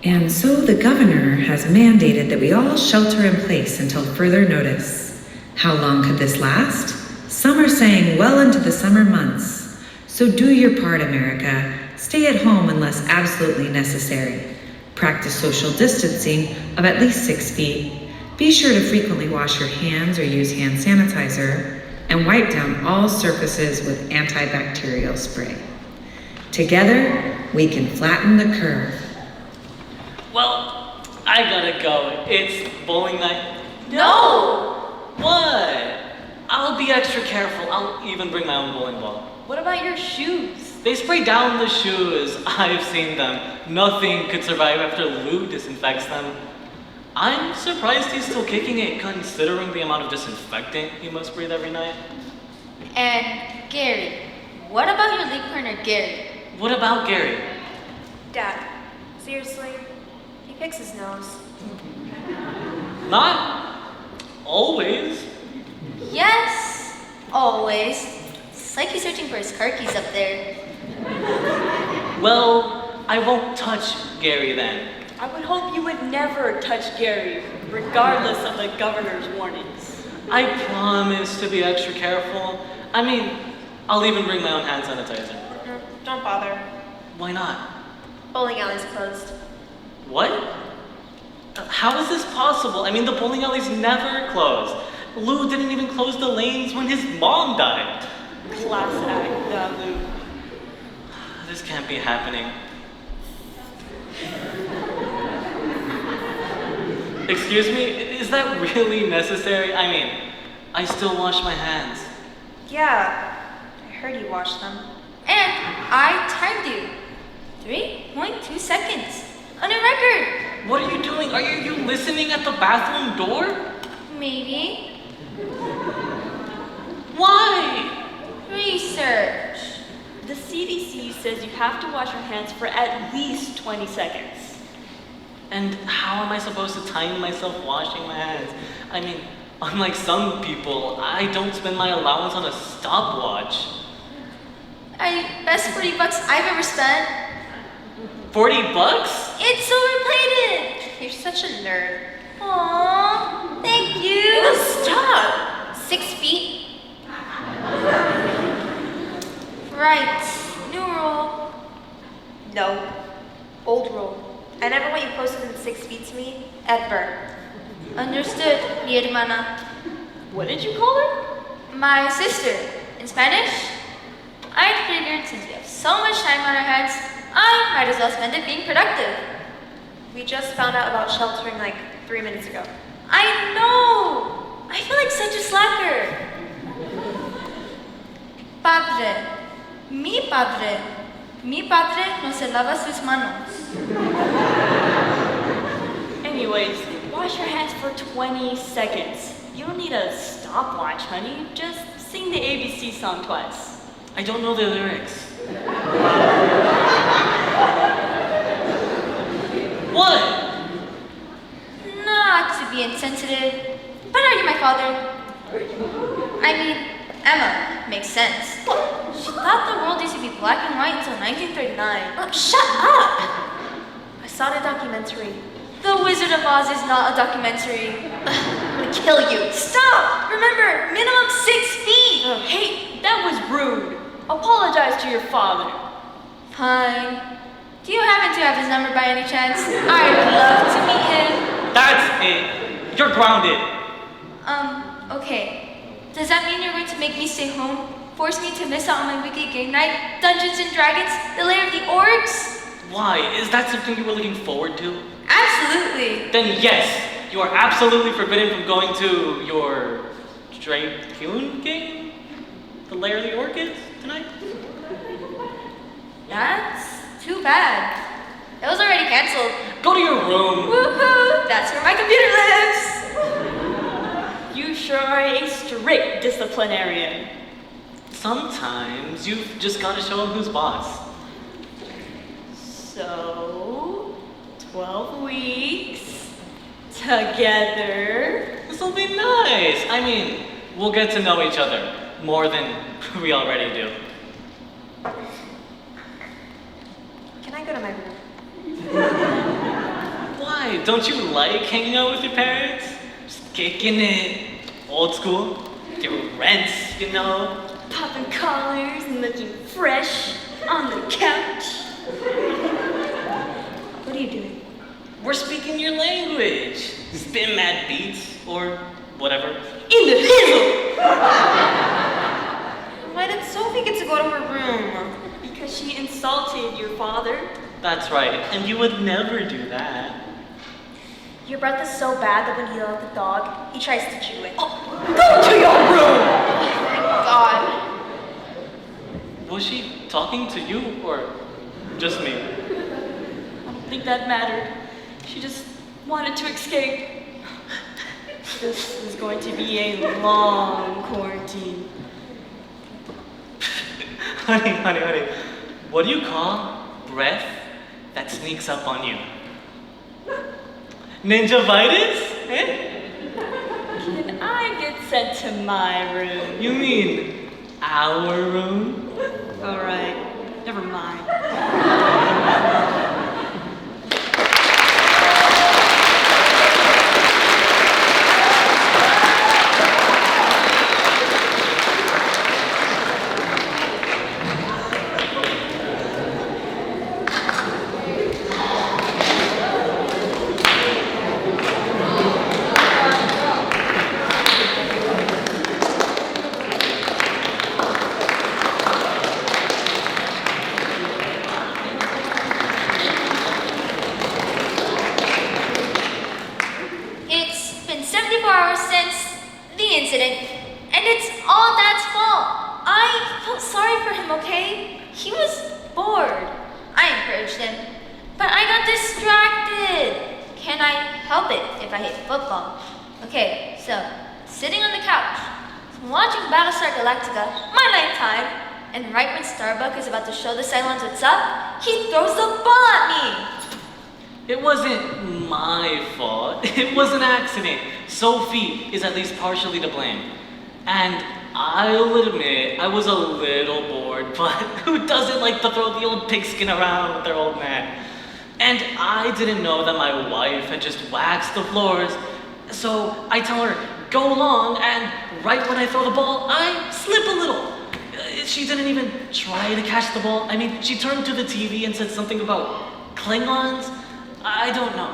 And so the governor has mandated that we all shelter in place until further notice. How long could this last? Some are saying well into the summer months. So do your part, America. Stay at home unless absolutely necessary. Practice social distancing of at least 6 feet. Be sure to frequently wash your hands or use hand sanitizer, and wipe down all surfaces with antibacterial spray. Together, we can flatten the curve. Well, I gotta go. It's bowling night. No! What? I'll be extra careful. I'll even bring my own bowling ball. What about your shoes? They spray down the shoes. I've seen them. Nothing could survive after Lou disinfects them. I'm surprised he's still kicking it, considering the amount of disinfectant he must breathe every night. And Gary, what about your league partner, Gary? What about Gary? Dad, seriously? He picks his nose. Not always. Yes, always. It's like he's searching for his car keys up there. Well, I won't touch Gary then. I would hope you would never touch Gary, regardless of the governor's warnings. I promise to be extra careful. I mean, I'll even bring my own hand sanitizer. Don't bother. Why not? Bowling alley's closed. What? How is this possible? I mean, the bowling alley's never closed. Lou didn't even close the lanes when his mom died. Class act, that Lou. This can't be happening. Excuse me, is that really necessary? I mean, I still wash my hands. Yeah, I heard you washed them. And I timed you. 3.2 seconds. On a record. What are you doing? Are you listening at the bathroom door? Maybe. Why? Research. The CDC says you have to wash your hands for at least 20 seconds. And how am I supposed to time myself washing my hands? I mean, unlike some people, I don't spend my allowance on a stopwatch. Best $40 I've ever spent. $40? It's silver plated. You're such a nerd. Aww, thank you. Oh, stop! 6 feet. Right. New rule. No. Old rule. I never want you closer than 6 feet to me, ever. Understood, mi hermana. What did you call her? My sister. In Spanish, I figured since we have so much time on our hands, I might as well spend it being productive. We just found out about sheltering like 3 minutes ago. I know! I feel like such a slacker. Padre. Mi padre. Mi padre no se lava sus manos. Anyways, wash your hands for 20 seconds. You don't need a stopwatch, honey. Just sing the ABC song twice. I don't know the lyrics. What? Not to be insensitive, but are you my father? I mean, Emma. Makes sense. She thought the world used to be black and white until 1939. Oh, shut up! I saw the documentary. The Wizard of Oz is not a documentary. I'm gonna kill you. Stop! Remember, minimum 6 feet! Hey, that was rude. Apologize to your father. Fine. Do you happen to have his number by any chance? I'd love to meet him. That's it. You're grounded. Okay. Does that mean you're going to make me stay home? Force me to miss out on my weekly game night? Dungeons and Dragons? The Lair of the Orcs? Why? Is that something you were looking forward to? Absolutely. Then yes, you are absolutely forbidden from going to your Dragoon game? The Lair of the Orchids tonight? That's too bad. It was already canceled. Go to your room. Woohoo! That's where my computer lives. You sure are a strict disciplinarian. Sometimes you've just got to show them who's boss. So, 12 weeks together. This'll be nice. I mean, we'll get to know each other more than we already do. Can I go to my room? Why? Don't you like hanging out with your parents? Just kicking it. Old school. Your rents, you know. Popping collars and looking fresh on the couch. What are you doing? We're speaking your language. Spin mad beats, or whatever. In the hizzle! Why did Sophie get to go to her room? Because she insulted your father. That's right, and you would never do that. Your breath is so bad that when he let the dog, he tries to chew it. Go to your room! God. Was she talking to you, or just me? I don't think that mattered. She just wanted to escape. This is going to be a long quarantine. Honey, what do you call breath that sneaks up on you? Ninja-vitis? Eh? Can I get sent to my room? You mean our room? All right, never mind. And right when Starbuck is about to show the Cylons what's up, he throws the ball at me! It wasn't my fault. It was an accident. Sophie is at least partially to blame. And I'll admit, I was a little bored, but who doesn't like to throw the old pigskin around with their old man? And I didn't know that my wife had just waxed the floors, so I tell her, go along, and right when I throw the ball, I slip a little. She didn't even try to catch the ball. I mean, she turned to the TV and said something about Klingons. I don't know.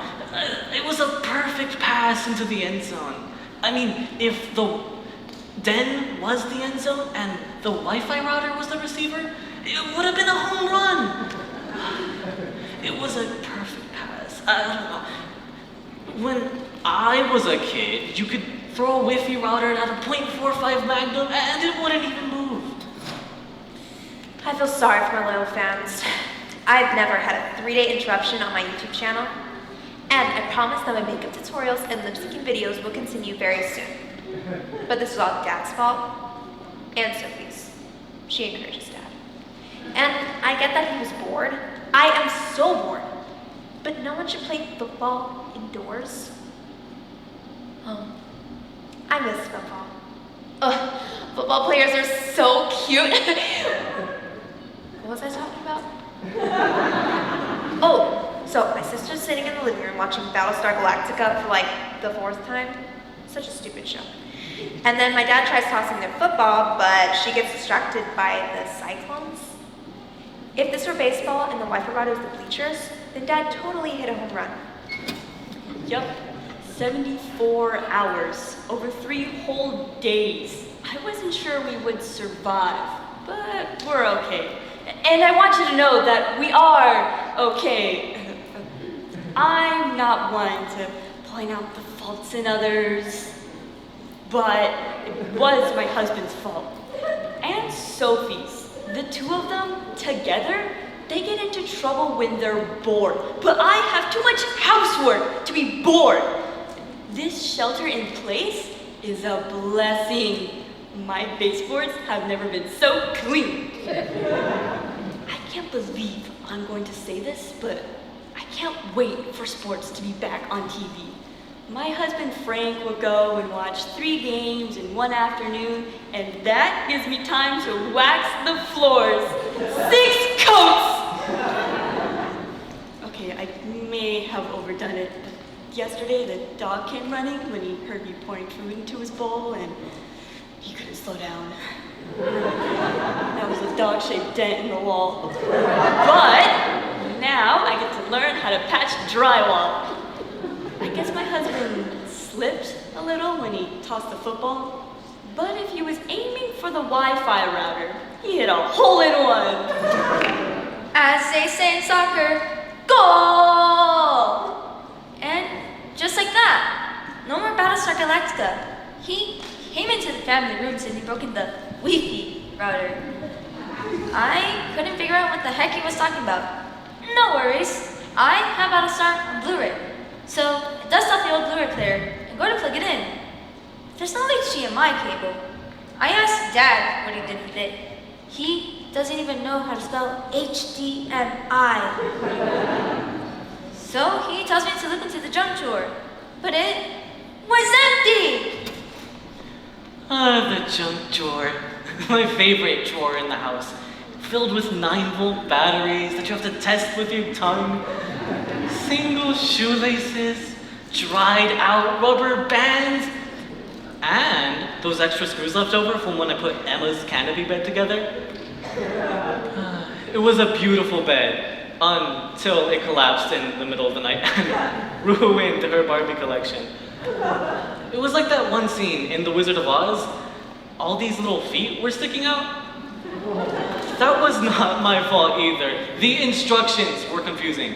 It was a perfect pass into the end zone. I mean, if the den was the end zone and the Wi-Fi router was the receiver, it would have been a home run. It was a perfect pass. I don't know. When I was a kid, you could throw a Wi-Fi router at a .45 Magnum and it wouldn't even move. I feel sorry for my loyal fans. I've never had a 3-day interruption on my YouTube channel, and I promise that my makeup tutorials and lip syncing videos will continue very soon. But this is all Dad's fault, and Sophie's. She encourages Dad. And I get that he was bored. I am so bored. But no one should play football indoors. I miss football. Ugh, football players are so cute. What was I talking about? Oh, so my sister's sitting in the living room watching Battlestar Galactica for like the 4th time. Such a stupid show. And then my dad tries tossing their football, but she gets distracted by the Cyclones. If this were baseball and the Wi-Fi router was the bleachers, then Dad totally hit a home run. Yup, 74 hours, over 3 whole days. I wasn't sure we would survive, but we're okay. And I want you to know that we are okay. I'm not one to point out the faults in others, but it was my husband's fault. And Sophie's. The two of them together, they get into trouble when they're bored. But I have too much housework to be bored. This shelter in place is a blessing. My baseboards have never been so clean. I can't believe I'm going to say this, but I can't wait for sports to be back on TV. My husband Frank will go and watch 3 games in one afternoon, and that gives me time to wax the floors. 6 coats! Okay, I may have overdone it, but yesterday the dog came running when he heard me pouring food into his bowl and he couldn't slow down. That was a dog-shaped dent in the wall. But now I get to learn how to patch drywall. I guess my husband slipped a little when he tossed the football, but if he was aiming for the Wi-Fi router, he hit a hole-in-one. As they say in soccer, goal! And just like that, no more Battlestar Galactica. He came into the family rooms and he broke in the Wi-Fi router. I couldn't figure out what the heck he was talking about. No worries, I have Battlestar on Blu-ray. So dust off the old Blu-ray player and go to plug it in. There's no HDMI cable. I asked Dad what he did with it. He doesn't even know how to spell HDMI. So he tells me to look into the junk drawer, but it was empty! The junk drawer. My favorite drawer in the house. Filled with 9-volt batteries that you have to test with your tongue. Single shoelaces, dried out rubber bands, and those extra screws left over from when I put Emma's canopy bed together. It was a beautiful bed until it collapsed in the middle of the night and ruined her Barbie collection. It was like that one scene in The Wizard of Oz. All these little feet were sticking out. That was not my fault either. The instructions were confusing.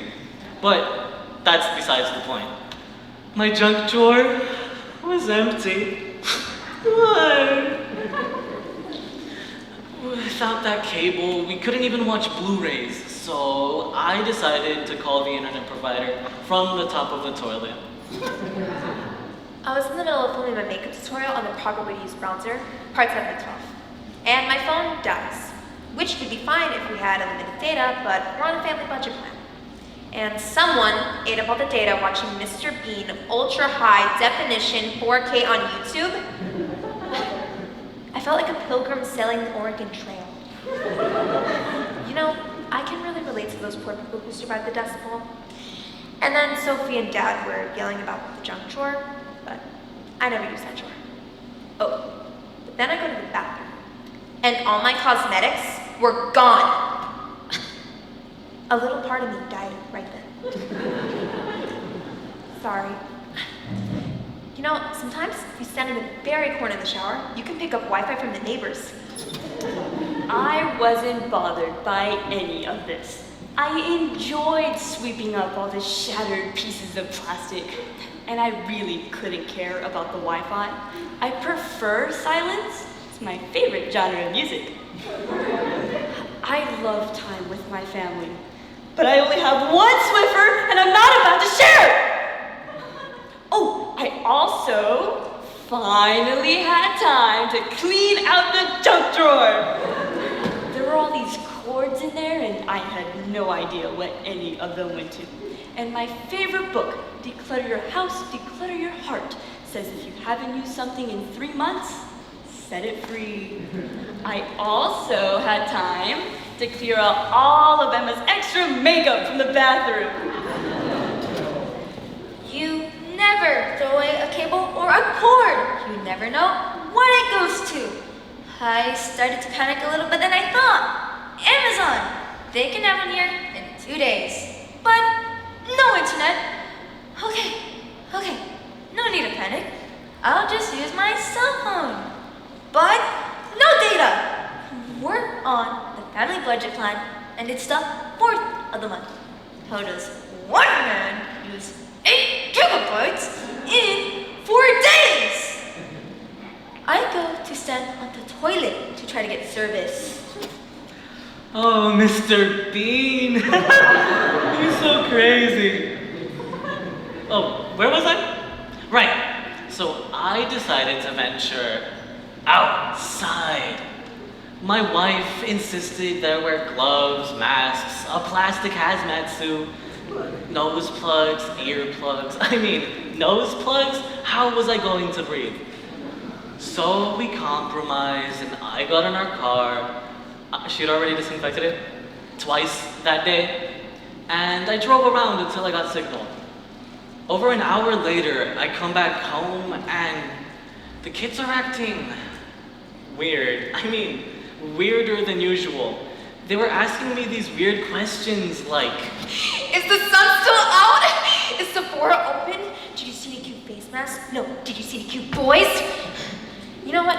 But that's besides the point. My junk drawer was empty. Why? Without that cable, we couldn't even watch Blu-rays, so I decided to call the internet provider from the top of the toilet. I was in the middle of filming my makeup tutorial on the proper way to use bronzer, part 7 and 12. And my phone dies, which would be fine if we had unlimited data, but we're on a family budget plan. And someone ate up all the data watching Mr. Bean ultra high definition 4K on YouTube. I felt like a pilgrim sailing the Oregon Trail. You know, I can really relate to those poor people who survived the Dust Bowl. And then Sophie and Dad were yelling about the junk drawer, but I never used that drawer. Oh, but then I go to the bathroom, and all my cosmetics were gone. A little part of me died right then. Sorry. You know, sometimes if you stand in the very corner of the shower, you can pick up Wi-Fi from the neighbors. I wasn't bothered by any of this. I enjoyed sweeping up all the shattered pieces of plastic, and I really couldn't care about the Wi-Fi. I prefer silence. It's my favorite genre of music. I love time with my family, but I only have one Swiffer, and I'm not about to share it! Oh, I also finally had time to clean out the junk drawer. There were all these cords in there, and I had no idea what any of them went to. And my favorite book, Declutter Your House, Declutter Your Heart, says if you haven't used something in 3 months, set it free. I also had time to clear out all of Emma's extra makeup from the bathroom. You never throw away a cable or a cord. You never know what it goes to. I started to panic a little, but then I thought, Amazon, they can have one here in 2 days. But no internet. Okay, no need to panic. I'll just use my cell phone. But no data. We're on the family budget plan, and it's the 4th of the month. How does one man use 8 gigabytes in 4 days? I go to stand on the toilet to try to get service. Oh, Mr. Bean. You're so crazy. Oh, where was I? Right. So I decided to venture outside. My wife insisted that I wear gloves, masks, a plastic hazmat suit, nose plugs, ear plugs. I mean, nose plugs? How was I going to breathe? So we compromised, and I got in our car. She'd already disinfected it twice that day, and I drove around until I got signal. Over an hour later, I come back home and the kids are acting weird. I mean, weirder than usual. They were asking me these weird questions like, Is the sun still out? Is Sephora open? Did you see the cute face mask? No, did you see the cute boys? You know what?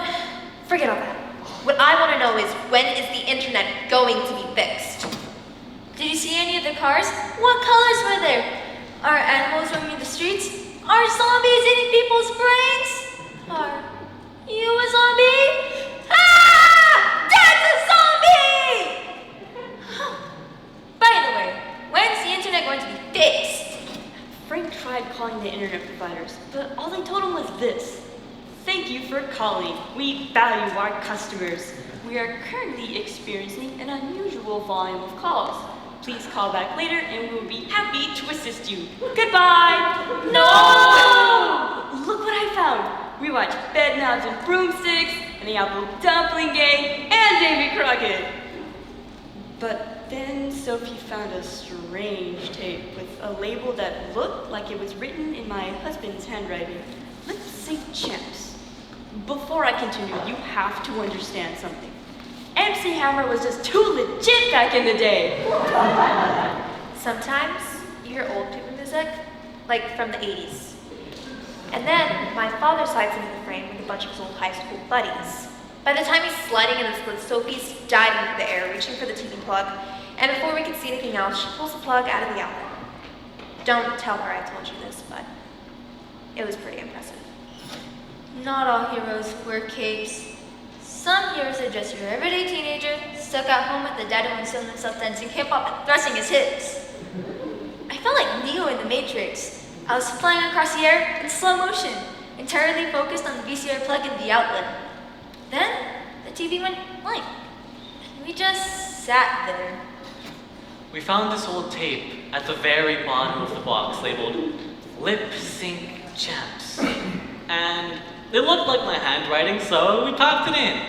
Forget all that. What I want to know is, when is the internet going to be fixed? Did you see any of the cars? What colors were there? Are animals roaming the streets? Are zombies eating people's brains? Are you a zombie? Ah! That's a zombie! By the way, when's the internet going to be fixed? Frank tried calling the internet providers, but all they told him was this. Thank you for calling. We value our customers. We are currently experiencing an unusual volume of calls. Please call back later and we'll be happy to assist you. Goodbye! No! Look what I found. We watched Bedknobs and Broomsticks, and the Apple Dumpling Gang, and Davy Crockett. But then Sophie found a strange tape with a label that looked like it was written in my husband's handwriting. Let's say Champs. Before I continue, you have to understand something. MC Hammer was just too legit back in the day. Sometimes you hear old people music, like from the 80s. And then my father slides into the frame with a bunch of his old high school buddies. By the time he's sliding in the split, Sophie's diving into the air, reaching for the TV plug, and before we can see anything else, she pulls the plug out of the outlet. Don't tell her I told you this, but it was pretty impressive. Not all heroes wear capes. Some heroes are just your everyday teenager, stuck at home with a dad who instilling himself dancing hip-hop and thrusting his hips. I felt like Neo in the Matrix. I was flying across the air in slow motion, entirely focused on the VCR plug in the outlet. Then, the TV went blank. We just sat there. we found this old tape at the very bottom of the box labeled Lip Sync Champs. And it looked like my handwriting, so we popped it in.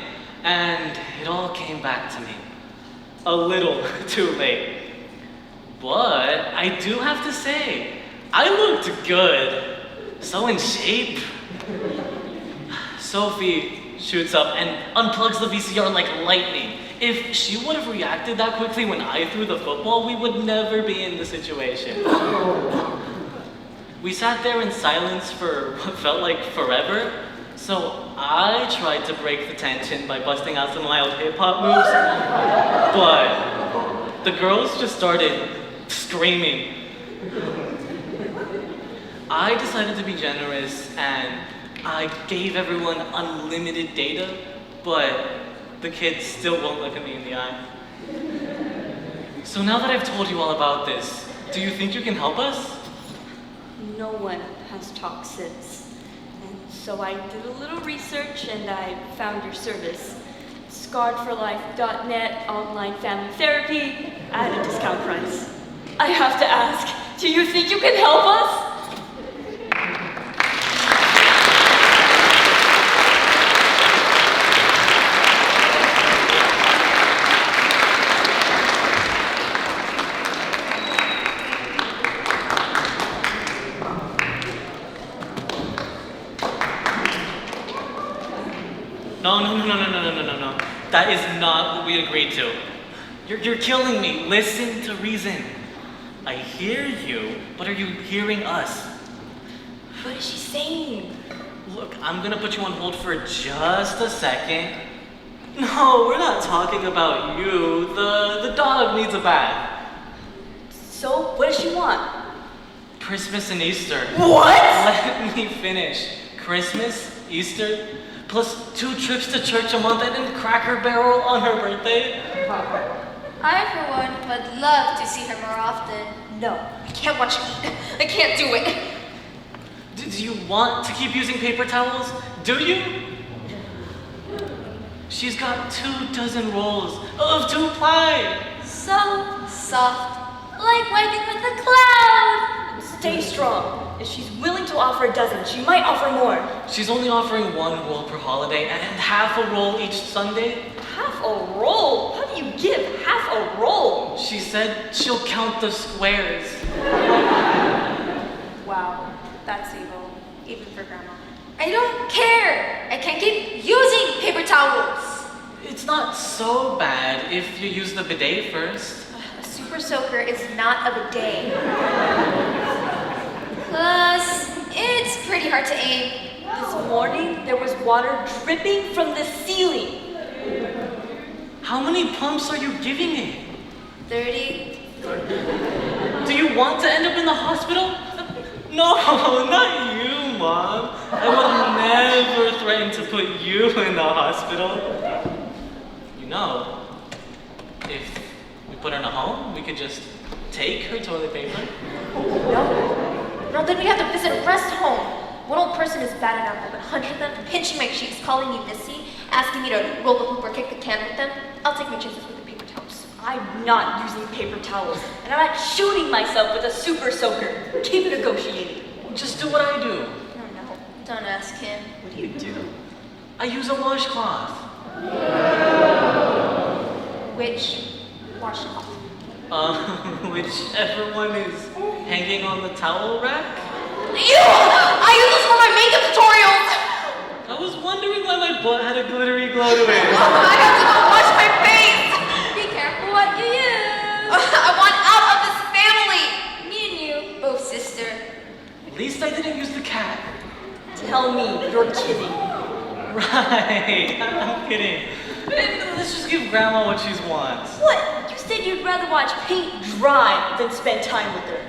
And it all came back to me. A little too late. But I do have to say, I looked good. So in shape. Sophie shoots up and unplugs the VCR like lightning. If she would have reacted that quickly when I threw the football, we would never be in this situation. We sat there in silence for what felt like forever, so I tried to break the tension by busting out some wild hip-hop moves, but the girls just started screaming. I decided to be generous and I gave everyone unlimited data, but the kids still won't look at me in the eye. So now that I've told you all about this, do you think you can help us? No one has talked since. And so I did a little research and I found your service. ScarredForLife.net online family therapy at a discount price. I have to ask, do you think you can help us? No. That is not what we agreed to. You're killing me. Listen to reason. I hear you, but are you hearing us? What is she saying? Look, I'm gonna put you on hold for just a second. No, we're not talking about you. The dog needs a bath. So, what does she want? Christmas and Easter. What? Let me finish. Christmas, Easter, plus 2 trips to church a month and then Cracker Barrel on her birthday. I, for one, would love to see her more often. No, I can't watch you eat. I can't do it. Do you want to keep using paper towels? Do you? She's got 24 rolls of 2-ply. So soft, like wiping with a cloud. Stay strong. If she's willing to offer a dozen, she might offer more. She's only offering 1 roll per holiday and half a roll each Sunday. Half a roll? How do you give half a roll? She said she'll count the squares. Wow. That's evil, even for Grandma. I don't care. I can't keep using paper towels. It's not so bad if you use the bidet first. A super soaker is not a bidet. Plus, it's pretty hard to aim. This morning, there was water dripping from the ceiling. How many pumps are you giving it? 30. Do you want to end up in the hospital? No, not you, Mom. I would never threaten to put you in the hospital. You know, if we put her in a home, we could just take her toilet paper. No, then we have to visit a rest home. One old person is bad enough, but 100 of them pinching my cheeks, calling me Missy, asking me to roll the hoop or kick the can with them. I'll take my chances with the paper towels. I'm not using paper towels, and I'm not shooting myself with a super soaker. Keep negotiating. Just do what I do. Oh no. Don't ask him. What do you do? I use a washcloth. Which washcloth? Whichever one is hanging on the towel rack. Ew! I use this for my makeup tutorials! I was wondering why my butt had a glittery glow to it. I have to go wash my face! Be careful what you use. I want out of this family! Me and you, both sister. At least I didn't use the cat. Tell me you're kidding. Right, I'm kidding. And let's just give Grandma what she wants. What? You said you'd rather watch paint dry than spend time with her.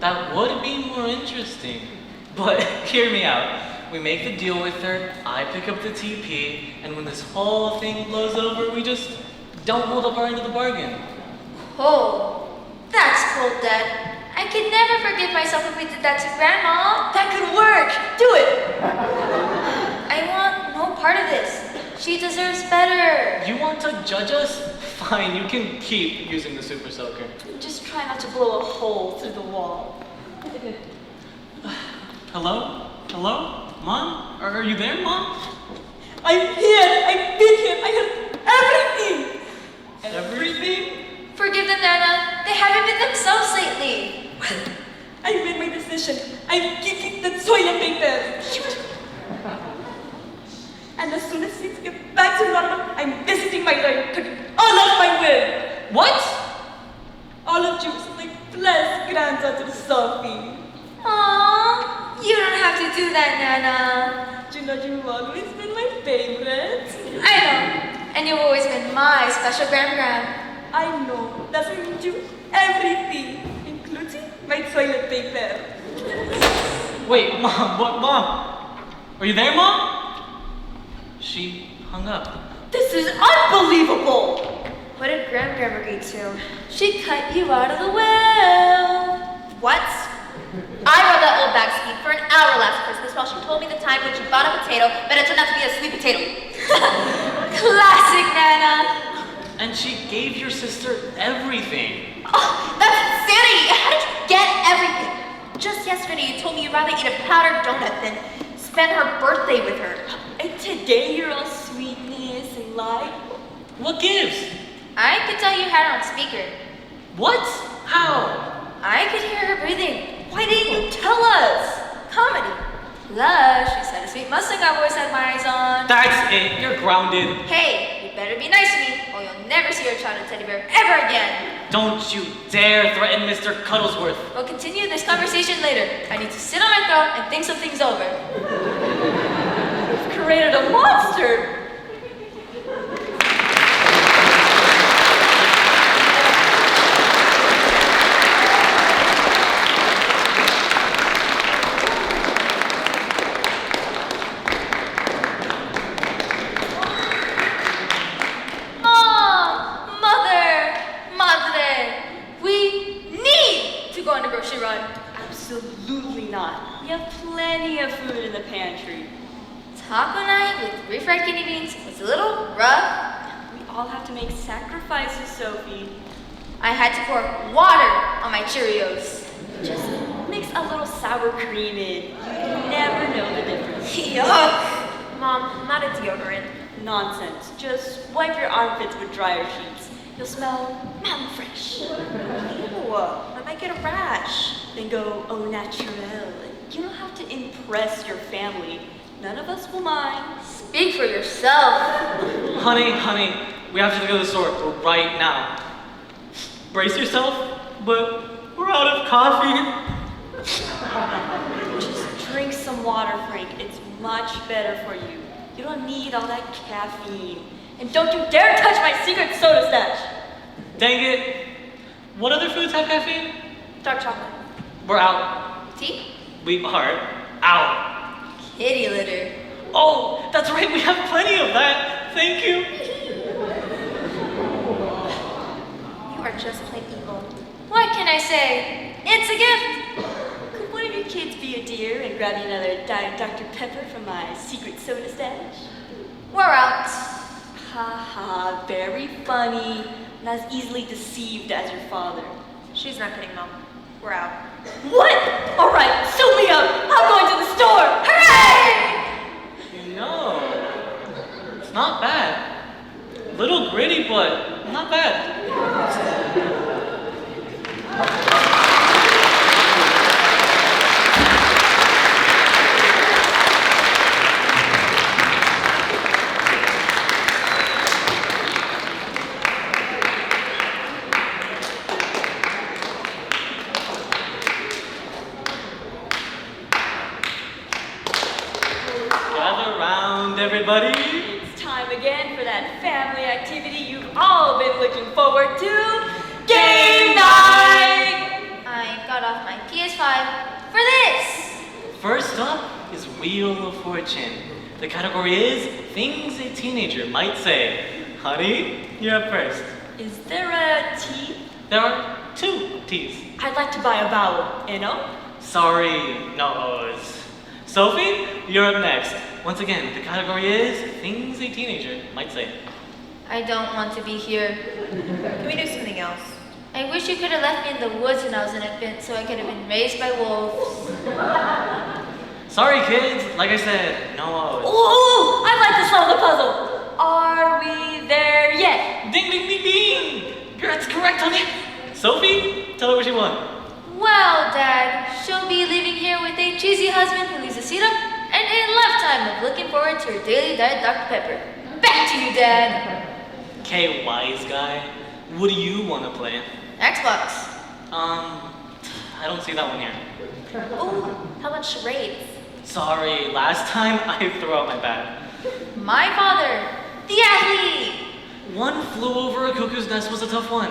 That would be more interesting. But hear me out. We make the deal with her, I pick up the TP, and when this whole thing blows over, we just don't hold up our end of the bargain. Oh, that's cold, Dad. I could never forgive myself if we did that to Grandma. That could work. Do it. I want no part of this. She deserves better. You want to judge us? Fine, you can keep using the super soaker. Just try not to blow a hole through the wall. Hello? Hello? Mom? Are you there, Mom? I'm here. I've been here. I heard everything. Everything? Forgive them, Nana. They haven't been themselves lately. Well, I made my decision. I'm keeping the toilet paper. And as soon as things get back to normal, I'm visiting my lawyer, cutting all of my will. What? All of you, so my blessed granddaughter Sophie. Aww, you don't have to do that, Nana. You know you've always been my favorite. I know, and you've always been my special Gram. I know. That's why you do everything, including my toilet paper. Wait, Mom, what, Mom? Are you there, Mom? She hung up. This is unbelievable! What did Gram agree to? She cut you out of the well. What? I rode that old bag ski for an hour last Christmas while she told me the time when she bought a potato, but it turned out to be a sweet potato. Classic, Nana. And she gave your sister everything. Oh, that's insanity! How did you get everything? Just yesterday you told me you'd rather eat a powdered donut than spend her birthday with her. And today you're all sweetness and light. What gives? I could tell you had her on speaker. What? How? I could hear her breathing. Why didn't you tell us? Comedy. Plus, she said a sweet Mustang I've always had my eyes on. That's it. You're grounded. Hey, you better be nice to me, or you'll never see your childhood teddy bear ever again. Don't you dare threaten Mr. Cuddlesworth. We'll continue this conversation later. I need to sit on my throne and think some things over. You've created a monster. Absolutely not. We have plenty of food in the pantry. Taco night with refried kidney beans was a little rough. We all have to make sacrifices, Sophie. I had to pour water on my Cheerios. Just mix a little sour cream in. You never know the difference. Yuck! Mom, not a deodorant. Nonsense. Just wipe your armpits with dryer sheets. You'll smell mountain fresh. Ew, I might get a rash. Then go au naturel. You don't have to impress your family. None of us will mind. Speak for yourself. Honey, we have to go to the store right now. Brace yourself, but we're out of coffee. Just drink some water, Frank. It's much better for you. You don't need all that caffeine. And don't you dare touch my secret soda stash! Dang it. What other foods have caffeine? Dark chocolate. We're out. Tea? We are out. Kitty litter. Oh, that's right, we have plenty of that. Thank you. You are just plain evil. What can I say? It's a gift. Could one of you kids be a dear and grab me another Diet Dr. Pepper from my secret soda stash? We're out. Ha ha, very funny. Not as easily deceived as your father. She's not kidding, Mom. We're out. What? All right, suit me up. I'm going to the store. Hooray! You know, it's not bad. A little gritty, but not bad. Everybody. It's time again for that family activity you've all been looking forward to. Game night! I got off my PS5 for this. First up is Wheel of Fortune. The category is things a teenager might say. Honey, you're up first. Is there a T? There are 2 T's. I'd like to buy a vowel. N-O? Sorry, no O's. Sophie, you're up next. Once again, the category is things a teenager might say. I don't want to be here. Can we do something else? I wish you could have left me in the woods when I was an infant so I could have been raised by wolves. Sorry, kids. Like I said, no O's. Ooh, I'd like to solve the puzzle. Are we there yet? Ding, ding, ding, ding. That's correct, honey. Sophie, tell her what you want. Well, Dad, she'll be leaving here with a cheesy husband who leaves a seat up and a lifetime of looking forward to her daily Diet Dr. Pepper. Back to you, Dad. Okay, wise guy. What do you want to play? Xbox. I don't see that one here. Oh, how about charades? Sorry, last time I threw out my bag. My father, the athlete. One flew over a cuckoo's nest was a tough one.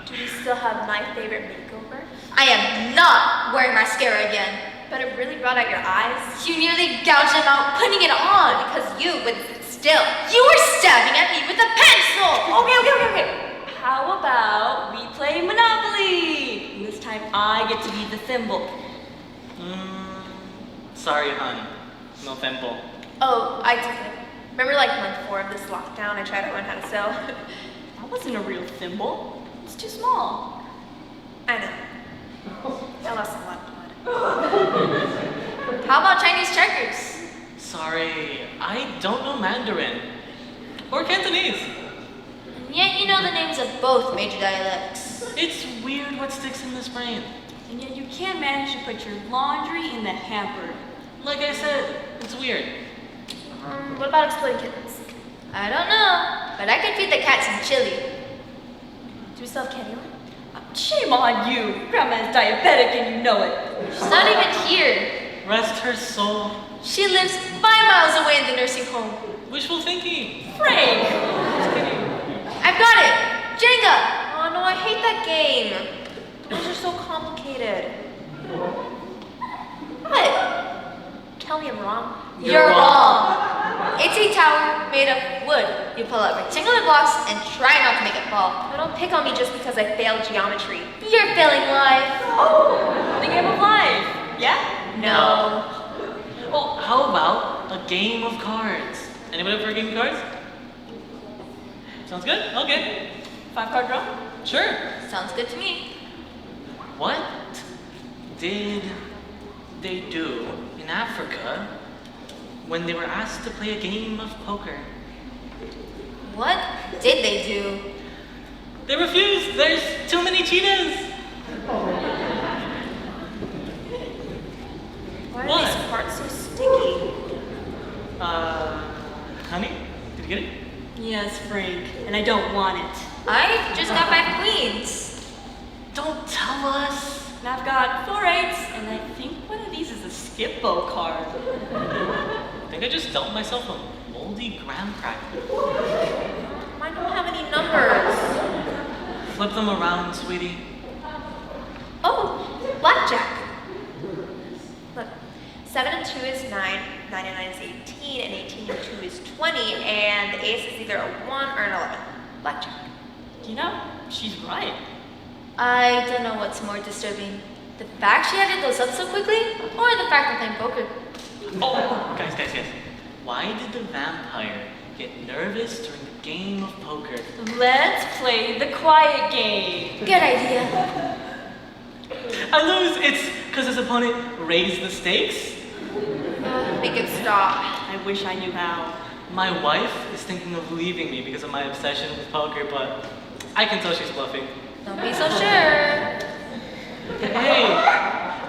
Do we still have my favorite makeover? I am not wearing mascara again. But it really brought out your eyes. You nearly gouged them out putting it on. Because you wouldn't sit still. You were stabbing at me with a pencil. Okay. How about we play Monopoly? And this time I get to be the thimble. Sorry, hon. No thimble. Oh, I did it. Remember like month 4 of this lockdown, I tried to learn how to sew? That wasn't a real thimble. It's too small. I know. I lost a lot of blood. How about Chinese checkers? Sorry, I don't know Mandarin. Or Cantonese. And yet you know the names of both major dialects. It's weird what sticks in this brain. And yet you can't manage to put your laundry in the hamper. Like I said, it's weird. What about exploding kittens? I don't know, but I could feed the cat some chili. Do we still have Candyland? Shame on you. Grandma's diabetic and you know it. She's not even here. Rest her soul. She lives 5 miles away in the nursing home. Wishful thinking. Frank! I've got it! Jenga! Oh no, I hate that game. Those are so complicated. What? Tell me I'm wrong. You're wrong. It's a tower made of wood. You pull out rectangular blocks and try not to make it fall. But don't pick on me just because I failed geometry. You're failing life. Oh, the game of life. Yeah? No. Well, how about a game of cards? Anybody up for a game of cards? Sounds good? Okay. 5-card draw? Sure. Sounds good to me. What did they do in Africa when they were asked to play a game of poker? What did they do? They refused. There's too many cheetahs. Why Yes, Frank, and I don't want it. I just got 5 queens. Don't tell us. And I've got 4 8s, and I think one of these is a Skippo card. I think I just dealt myself a moldy graham cracker. I don't have any numbers. Flip them around, sweetie. Oh, blackjack. Look, 7 and 2 is 9, 9 and 9 is 18, and 18 and 2 is 20, and the ace is either a 1 or an 11. Blackjack. You know, she's right. I don't know what's more disturbing. The fact she added those up so quickly, or the fact I'm playing poker. Oh, guys. Why did the vampire get nervous during the game of poker? Let's play the quiet game. Good idea. I lose. It's because his opponent raised the stakes. Make it stop. I wish I knew how. My wife is thinking of leaving me because of my obsession with poker, but I can tell she's bluffing. Don't be so sure. Hey,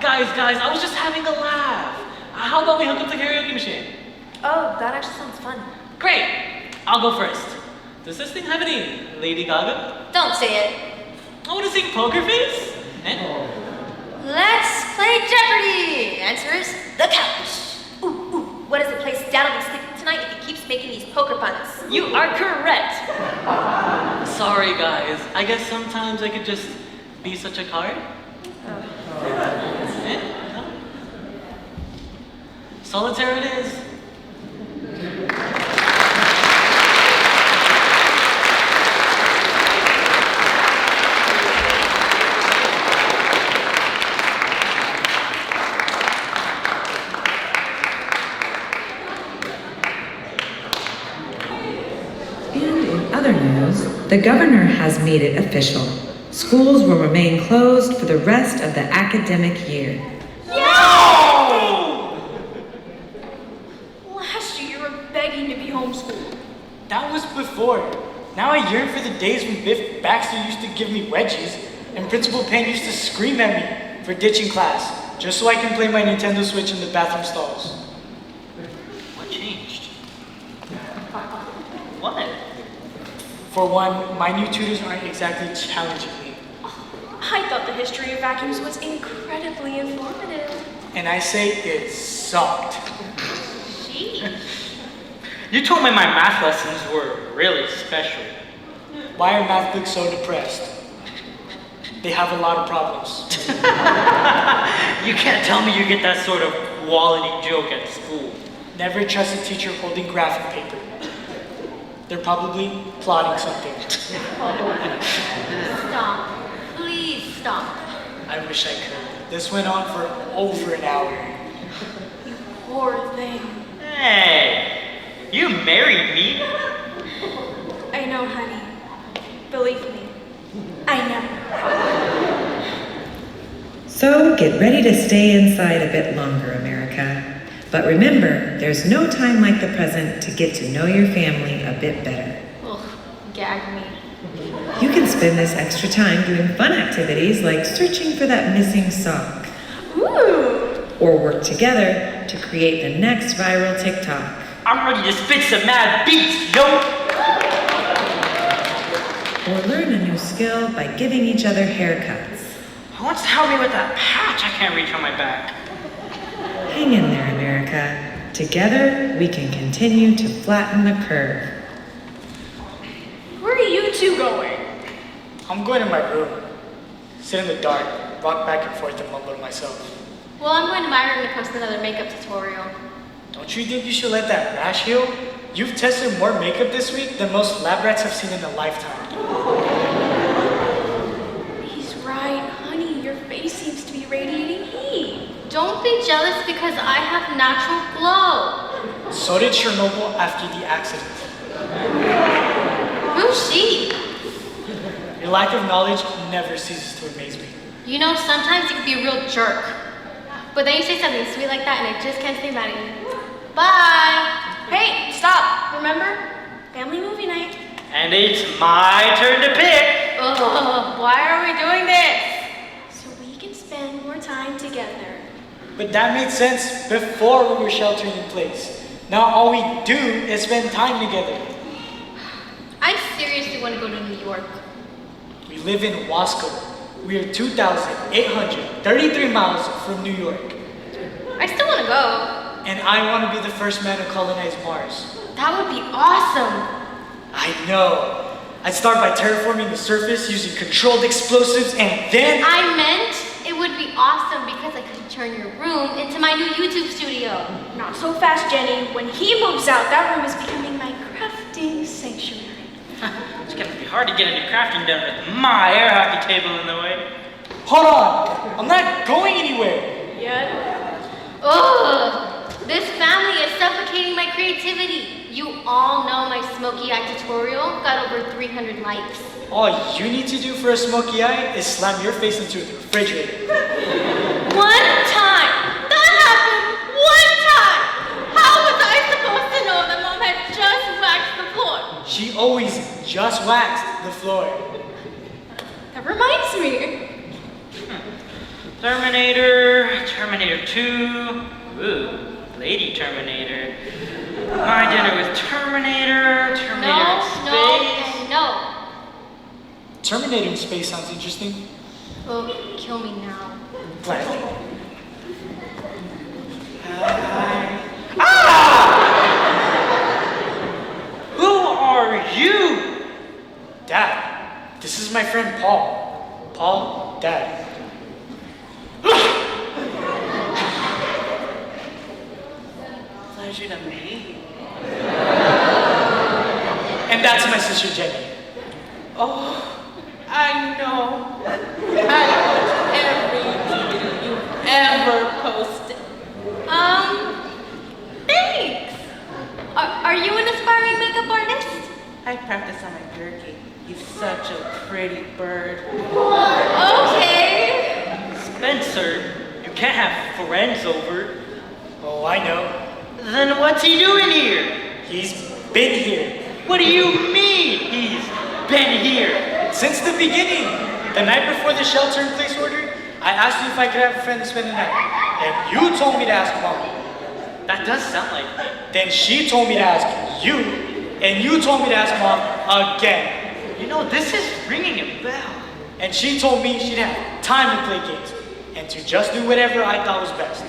guys, I was just having a laugh. How about we hook up the karaoke machine? Oh, that actually sounds fun. Great. I'll go first. Does this thing have any Lady Gaga? Don't say it. I want to sing Poker Face. Let's play Jeopardy! Answer is the couch. Ooh, what is the place Dad will be sleeping tonight if he keeps making these poker puns? You are correct. Sorry, guys. I guess sometimes I could just be such a card. No? Solitaire it is. The governor has made it official. Schools will remain closed for the rest of the academic year. No! Last year you were begging to be homeschooled. That was before. Now I yearn for the days when Biff Baxter used to give me wedgies and Principal Payne used to scream at me for ditching class just so I can play my Nintendo Switch in the bathroom stalls. What changed? What? For one, my new tutors aren't exactly challenging me. I thought the history of vacuums was incredibly informative. And I say it sucked. Sheesh. You told me my math lessons were really special. Why are math books so depressed? They have a lot of problems. You can't tell me you get that sort of quality joke at school. Never trust a teacher holding graphic paper. They're probably plotting something. Stop. Please stop. I wish I could. This went on for over an hour. Poor thing. Hey, you married me? I know, honey. Believe me. I know. So get ready to stay inside a bit longer, America. But remember, there's no time like the present to get to know your family a bit better. Ugh, gag me. You can spend this extra time doing fun activities like searching for that missing sock. Ooh! Or work together to create the next viral TikTok. I'm ready to spit some mad beats, yo! Or learn a new skill by giving each other haircuts. Who wants to help me with that patch I can't reach on my back? Hang in there, America. Together, we can continue to flatten the curve. Where are you two going? I'm going to my room. Sit in the dark, rock back and forth and mumble to myself. Well, I'm going to my room to post another makeup tutorial. Don't you think you should let that rash heal? You've tested more makeup this week than most lab rats have seen in a lifetime. He's right, honey. Your face seems to be radiating heat. Don't be jealous because I have natural glow. So did Chernobyl after the accident. Who's she? Your lack of knowledge never ceases to amaze me. You know, sometimes you can be a real jerk. But then you say something sweet like that and I just can't stay mad at you. Bye! Hey, stop! Remember? Family movie night. And it's my turn to pick! Ugh, why are we doing this? So we can spend more time together. But that made sense before we were sheltering in place. Now all we do is spend time together. seriously want to go to New York. We live in Wasco. We are 2,833 miles from New York. I still want to go. And I want to be the first man to colonize Mars. That would be awesome. I know. I'd start by terraforming the surface using controlled explosives and then... I meant it would be awesome because I could turn your room into my new YouTube studio. Not so fast, Jenny. When he moves out, that room is becoming my crafting sanctuary. It's gonna be hard to get any crafting done with my air hockey table in the way. Hold on! I'm not going anywhere! Yeah? Ugh! This family is suffocating my creativity. You all know my smoky eye tutorial got over 300 likes. All you need to do for a smoky eye is slam your face into the refrigerator. One time! That happened one time! How was I supposed to know that Mom had just waxed the floor? She always just waxed the floor. That reminds me. Terminator, Terminator 2, ooh, Lady Terminator. My dinner with Terminator, Terminator in space. No, and no. Terminator in space sounds interesting. Oh, kill me now. Gladly. Who are you? Dad, this is my friend Paul. Paul, Dad. Pleasure to meet you. And that's my sister Jenny. Oh, I know. I watched every video you ever posted. Thanks. Are you an aspiring makeup artist? I practice on my jerky. He's such a pretty bird. Okay. Spencer, you can't have friends over. Oh, I know. Then what's he doing here? He's been here. What do you mean he's been here? Since the beginning. The night before the shelter-in-place order, I asked you if I could have a friend to spend the night. And you told me to ask Mom. That does sound like me. Then she told me to ask you. And you told me to ask Mom again. You know, this is ringing a bell. And she told me she'd have time to play games. And to just do whatever I thought was best.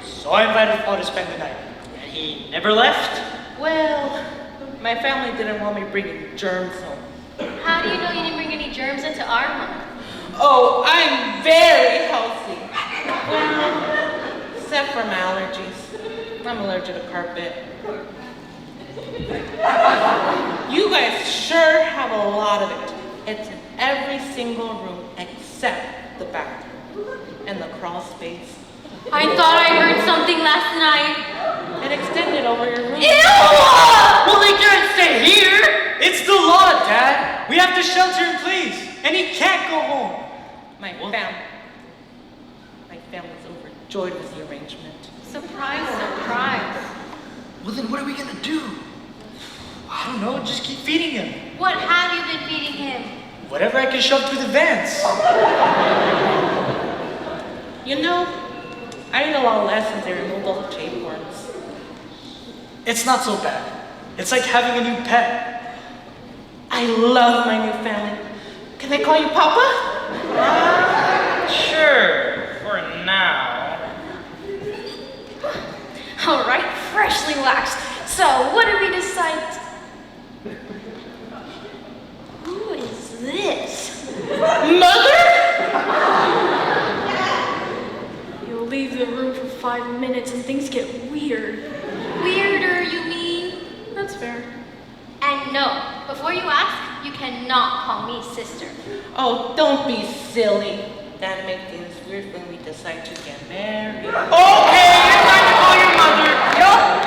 So I invited Paul to spend the night. And he never left? Well, my family didn't want me bringing germs home. How do you know you didn't bring any germs into our home? Oh, I'm very healthy. Well, except for my allergies. I'm allergic to carpet. You guys sure have a lot of it. It's in every single room except the bathroom and the crawl space. I thought I heard something last night. It extended over your room. Ew! Well, they can't stay here! It's the law, Dad. We have to shelter in place. And he can't go home. My family's overjoyed with the arrangement. Surprise, surprise. Well, then what are we gonna do? I don't know, just keep feeding him. What have you been feeding him? Whatever I can shove through the vents. You know, I ate a lot less since they removed all the tapeworms. It's not so bad. It's like having a new pet. I love my new family. Can I call you Papa? Sure, for now. All right, freshly waxed. So, what did we decide? Who is this? Mother? You'll leave the room for 5 minutes and things get weird. Weirder, you mean? That's fair. And no, before you ask, you cannot call me sister. Oh, don't be silly. That makes things weird when we decide to get married. Okay, it's time to call your mother.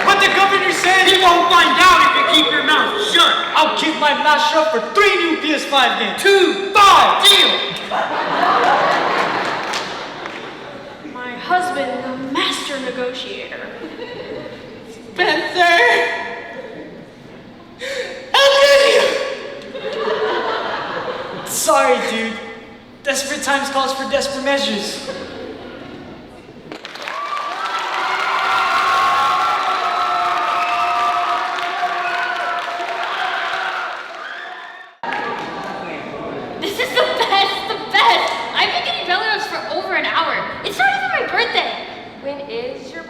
But the governor said He won't find out if you keep your mouth shut. I'll keep my mouth shut for 3 new PS5 games. 2, 5, deal. My husband, the master negotiator. Spencer! How could you? Sorry, dude. Desperate times calls for desperate measures.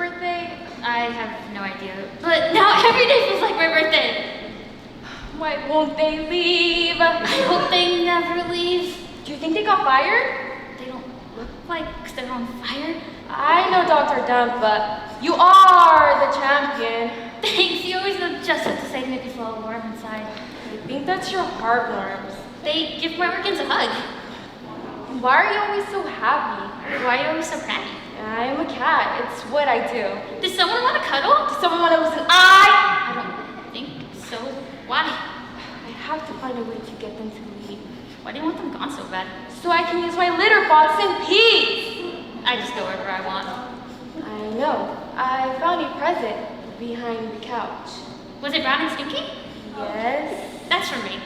birthday? I have no idea. But now every day feels like my birthday. Why won't they leave? I hope they never leave. Do you think they got fired? They don't look like they're on fire. I know dogs are dumb, but you are the champion. Thanks, you always know just what to say to make me feel warm inside. I think that's your heartworms. They give my organs a hug. Why are you always so happy? Why are you always so pratty? I'm a cat. It's what I do. Does someone want to cuddle? Does someone want to listen? I don't think so. Why? I have to find a way to get them to leave. Why do you want them gone so bad? So I can use my litter box in peace. I just go wherever I want. I know. I found a present behind the couch. Was it brown and stinky? Yes. That's for me.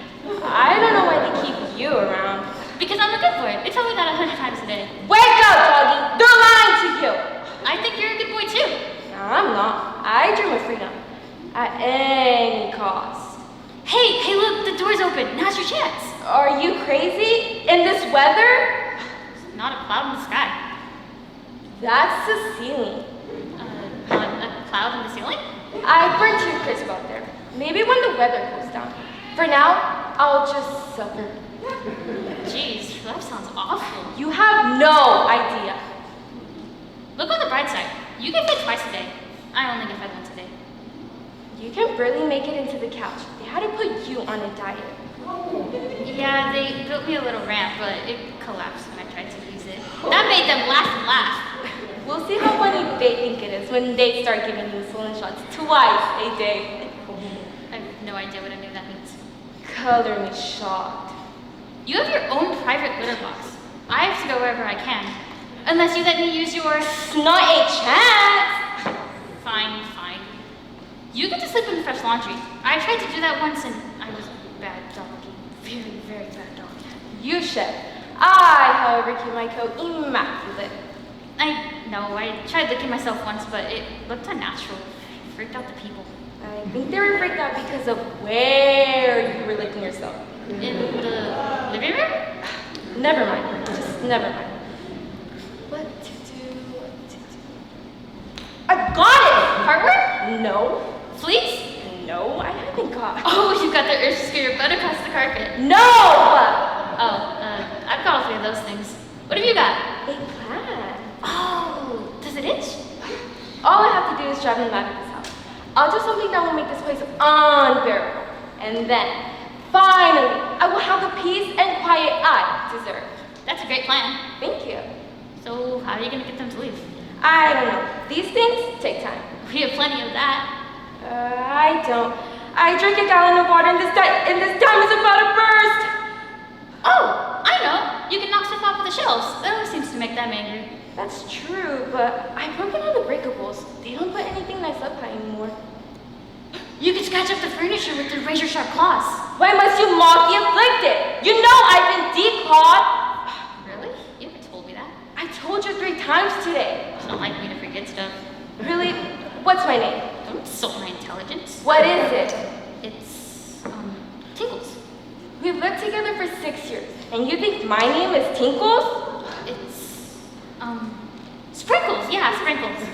I don't know why they keep you around. Because I'm a good boy. They tell me that 100 times a day. Wake up, doggy! They're lying to you! I think you're a good boy too. No, I'm not. I dream of freedom. At any cost. Hey, look, the door's open. Now's your chance. Are you crazy? In this weather? Not a cloud in the sky. That's the ceiling. Not a cloud in the ceiling? I burnt you crisp out there. Maybe when the weather cools down. For now, I'll just suffer. Jeez, that sounds awful. You have no idea. Look on the bright side. You get fed twice a day. I only get fed once a day. You can barely make it into the couch. They had to put you on a diet. Yeah, they built me a little ramp, but it collapsed when I tried to use it. That made them laugh and laugh. We'll see how funny they think it is when they start giving you insulin shots twice a day. I have no idea what any of that means. Color me shocked. You have your own private litter box. I have to go wherever I can. Unless you let me use yours. Not a chance! Fine. You get to sleep in the fresh laundry. I tried to do that once and I was a bad doggy. Very, very bad dog. You should. I, however, keep my coat immaculate. I know, I tried licking myself once, but it looked unnatural. It freaked out the people. I think they were freaked out because of where you were licking yourself. In the living room? Never mind. Just never mind. What to do? I got it! Heartworm? No. Fleas? No, I haven't got. Oh, you got the urge to scare your butt across the carpet. No! I've got all three of those things. What have you got? A plan. Oh, does it itch? All I have to do is drive them out of this house. I'll do something that will make this place unbearable. And then, finally, I will have the peace and quiet I deserve. That's a great plan. Thank you. So, how are you going to get them to leave? I don't know. These things take time. We have plenty of that. I don't. I drank a gallon of water and this time is about to burst. Oh, I know. You can knock stuff off of the shelves. That always seems to make them angry. That's true, but I've broken all the breakables. They don't put anything nice up high anymore. You can scratch up the furniture with the razor-sharp claws. Why must you mock the afflicted? You know I've been declawed. Really? You haven't told me that. I told you 3 times today. It's not like me to forget stuff. Really? What's my name? Don't insult my intelligence. What is it? It's, Tinkles. We've lived together for 6 years, and you think my name is Tinkles? It's, Sprinkles. Yeah, Sprinkles.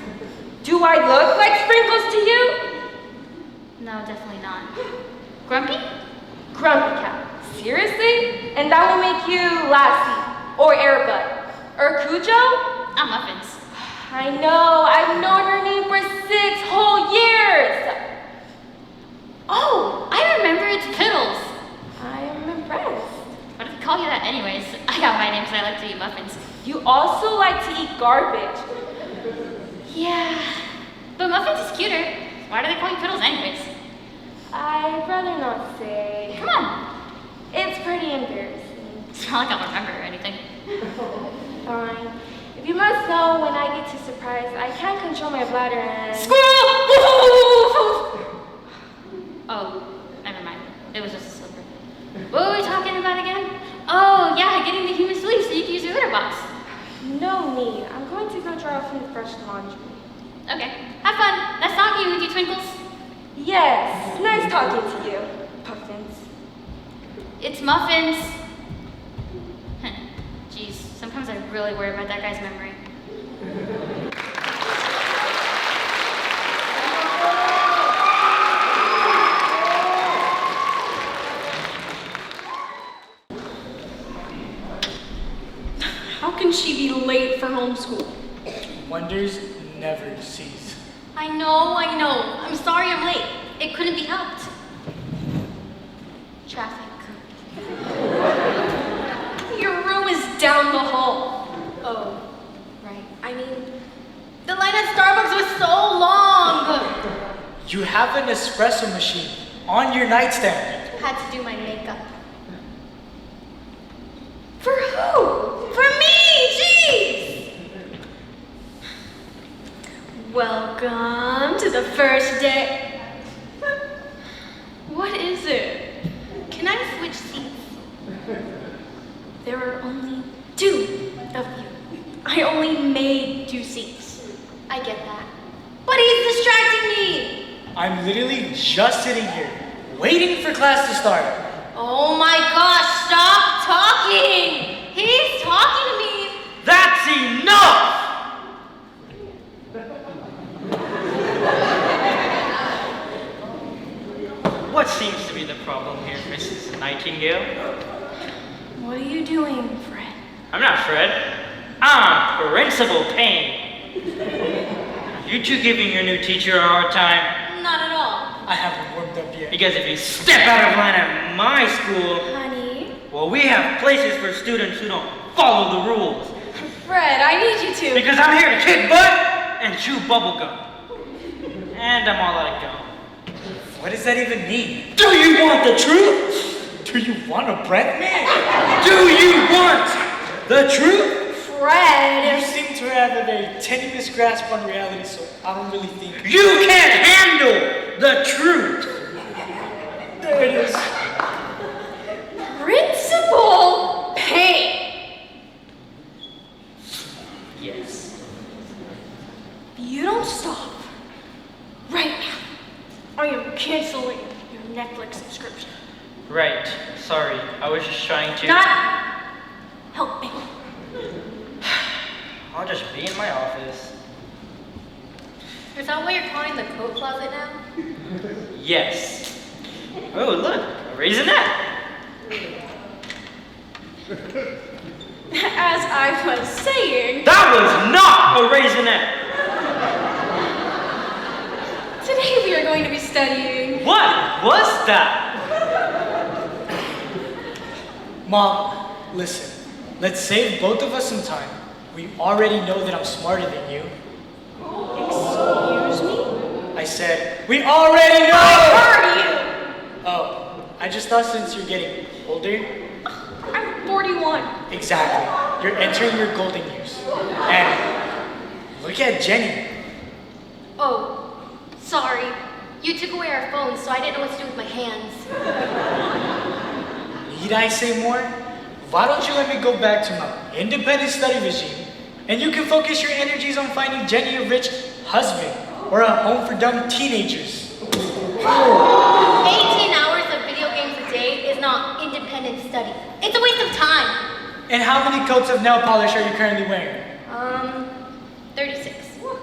Do I look like Sprinkles to you? No, definitely not. Grumpy? Grumpy cat. Seriously? And that will make you Lassie, or Airbud, or Cujo? I'm Muffins. I know, I've known her name for 6 whole years! Oh, I remember, it's Piddles. I am impressed. What did they call you that anyways? I got my name because I like to eat muffins. You also like to eat garbage. Yeah, but Muffins is cuter. Why do they call you Piddles anyways? I'd rather not say. Come on. It's pretty embarrassing. It's not like I'll remember or anything. Fine. If you must know, when I get too surprised, I can't control my bladder and... Squirrel! Oh, never mind. It was just a slipper. What were we talking about again? Oh, yeah, getting the humans to leave so you can use your litter box. No need. I'm going to go dry off in the fresh laundry. Okay, have fun. Nice talking with you, Twinkles. Yes, nice talking to you, Muffins. It's Muffins. Jeez, sometimes I really worry about that guy's memory. school. Wonders never cease. I know. I'm sorry I'm late. It couldn't be helped. Traffic. Your room is down the hall. Oh, right. I mean, the line at Starbucks was so long. You have an espresso machine on your nightstand. Had to do my makeup. For who? For me, jeez! Welcome to the first day. What is it? Can I switch seats? There are only 2 of you. I only made 2 seats. I get that. But he's distracting me! I'm literally just sitting here, waiting for class to start. Oh my gosh, stop talking! He's talking to me! That's enough! What seems to be the problem here, Mrs. Nightingale? What are you doing, Fred? I'm not Fred. I'm Principal Payne. You two giving your new teacher a hard time? Not at all. I haven't warmed up yet. Because if you step out of line at my school, Honey? well, we have places for students who don't follow the rules. Fred, I need you to. Because I'm here to kick butt and chew bubblegum. And I'm all out of gum. What does that even mean? Do you want the truth? Do you want to breath me? Do you want the truth? Fred! You seem to have a very tenuous grasp on reality, so I don't really think... You can't handle the truth. There it is. Principal Payne! Yes. You don't stop. Right now. I am canceling your Netflix subscription. Right. Sorry. I was just trying to... Not helping. I'll just be in my office. Is that why you're calling the coat closet now? Yes. Oh, look. A raisinette. As I was saying, That was not a raisinette. today we are going to be studying. What was that? Mom, listen. Let's save both of us some time. We already know that I'm smarter than you. Excuse me? I said, we already know! I heard you! Oh, I just thought since you're getting older... I'm 41. Exactly. You're entering your golden years. And look at Jenny. Oh, sorry. You took away our phones, so I didn't know what to do with my hands. Need I say more? Why don't you let me go back to my independent study regime, and you can focus your energies on finding Jenny a rich husband or a home for dumb teenagers. 18 hours of video games a day is not independent study. It's a waste of time. And how many coats of nail polish are you currently wearing? 36.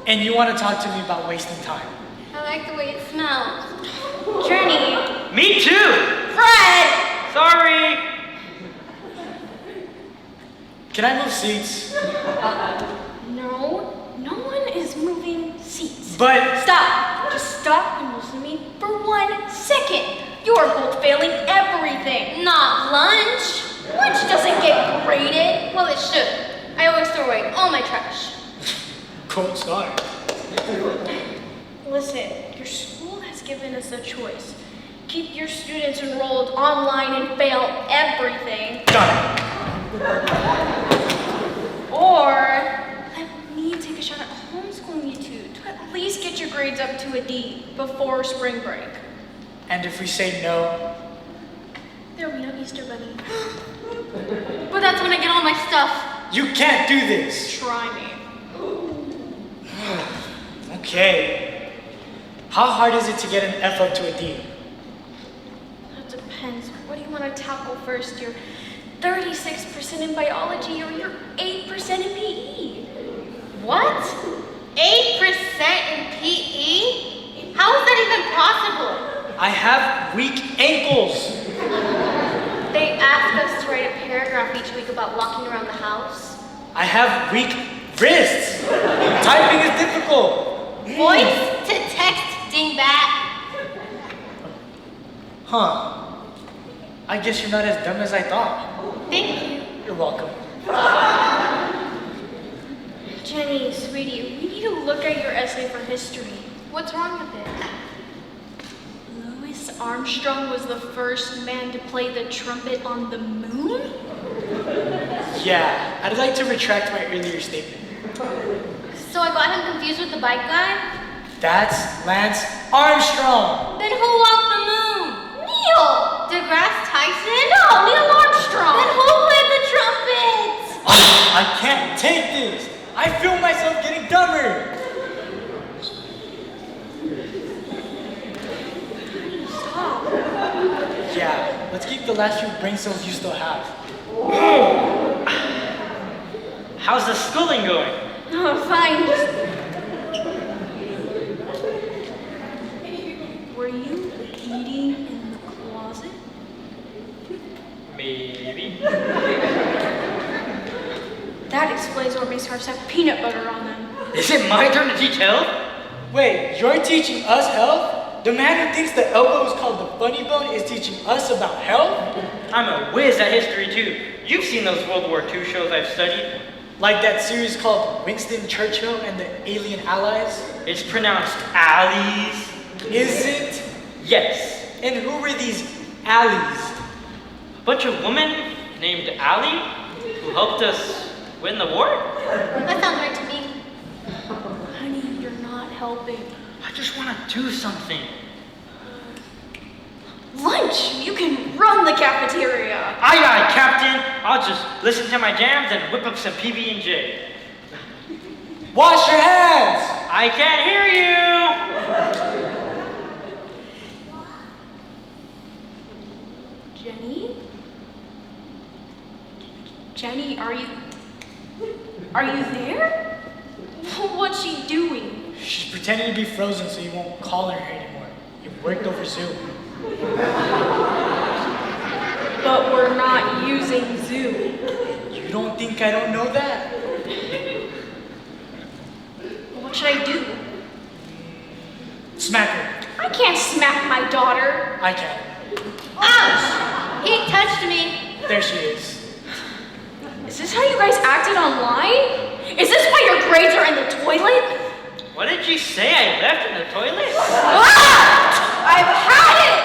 And you want to talk to me about wasting time? I like the way it smells. Journey. Me too. Fred! Sorry. Can I move seats? No one is moving seats. But... Stop! Just stop and listen to me for 1 second. You are both failing everything. Not lunch. Lunch doesn't get graded. Well, it should. I always throw away all my trash. Cold start. Listen, your school has given us a choice. Keep your students enrolled online and fail everything. Done. Or let me take a shot at homeschooling you two to at least get your grades up to a D before spring break. And if we say no, There'll be no Easter bunny. But that's when I get all my stuff. you can't do this. Try me. Okay. How hard is it to get an F up to a D? That depends. What do you want to tackle first? Your 36% in biology or your 8% in PE? What? 8% in PE? How is that even possible? I have weak ankles. They ask us to write a paragraph each week about walking around the house. I have weak Wrists! Typing is difficult. Voice to text, dingbat. Huh. I guess you're not as dumb as I thought. Thank you. You're welcome. Jenny, sweetie, we need to look at your essay for history. What's wrong with it? Louis Armstrong was the first man to play the trumpet on the moon? Yeah, I'd like to retract my earlier statement. So I got him confused with the bike guy? That's Lance Armstrong. Then who walked the moon? Neil! DeGrasse Tyson? No, Neil Armstrong! Then who played the trumpet? I can't take this. I feel myself getting dumber. Yeah, let's keep the last few brain cells you still have. How's the schooling going? Oh, fine. Were you eating in the closet? Maybe. That explains why my scarves have peanut butter on them. Is it my turn to teach health? Wait, you're teaching us health? The man who thinks the elbow is called the funny bone is teaching us about health? I'm a whiz at history too. You've seen those World War II shows I've studied. Like that series called Winston Churchill and the Alien Allies? It's pronounced alleys. Is it? Yes. And who were these allies? A bunch of women named Allie who helped us win the war? That sounds right to me. Honey, you're not helping. I just want to do something. Lunch! You can run the cafeteria! Aye, aye, Captain. I'll just listen to my jams and whip up some PB&J. Wash your hands! I can't hear you! Jenny? Jenny, are you there? What's she doing? She's pretending to be frozen so you won't call her anymore. It worked over Zoom. But we're not using Zoom. You don't think I don't know that? What should I do? Smack her. I can't smack my daughter. I can. Ouch! He touched me. There she is. Is this how you guys acted online? Is this why your grades are in the toilet? What did you say? I left in the toilet? Ah! I've had it!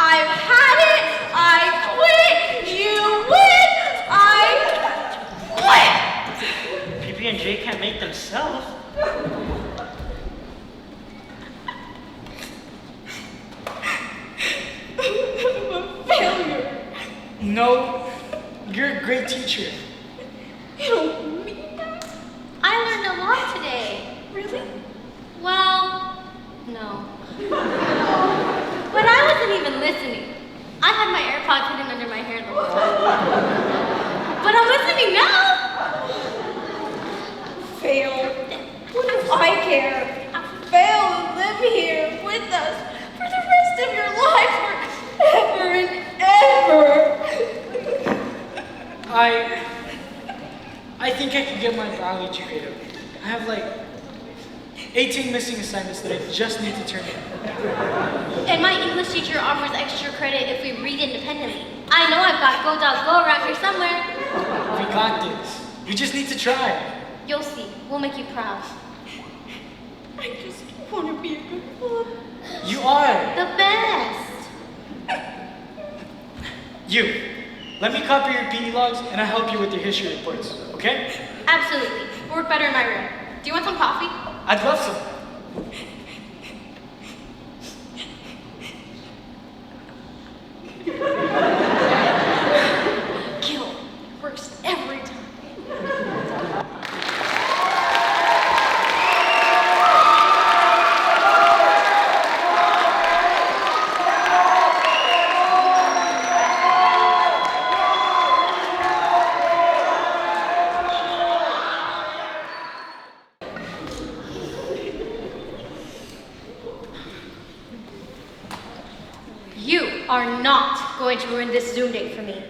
I've had it! I quit! You win! I quit! PB&J can't make themselves. I'm a failure. No, you're a great teacher. You don't mean that? I learned a lot today. Really? Well, no. But I wasn't even listening. I had my AirPods hidden under my hair the whole time. But I'm listening now. Fail. What if I care? Fail and live here with us for the rest of your life, forever and ever. I think I can get my biology grade up. I have like 18 missing assignments that I just need to turn in. And my English teacher offers extra credit if we read independently. I know I've got go around here somewhere. We got this. We just need to try. You'll see. We'll make you proud. I just want to be a good mom. You are. The best. You. Let me copy your PE logs and I'll help you with your history reports, okay? Absolutely. We'll work better in my room. Do you want some coffee? I'd love some. Kill. Works every time. You are not going to ruin this Zoom date for me.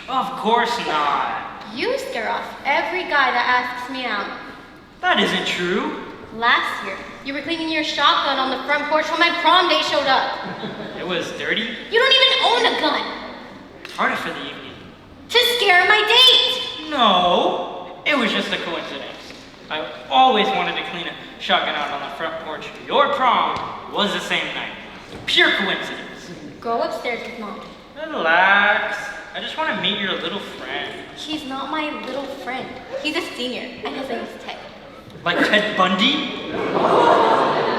Of course not. You scare off every guy that asks me out. That isn't true. Last year, you were cleaning your shotgun on the front porch when my prom day showed up. It was dirty. You don't even own a gun. Harder for the evening. To scare my date. No, it was just a coincidence. I always wanted to clean a shotgun out on the front porch. Your prom was the same night. Pure coincidence. Go upstairs with Mom. Relax. I just want to meet your little friend. He's not my little friend. He's a senior, and his name's Ted. Like Ted Bundy?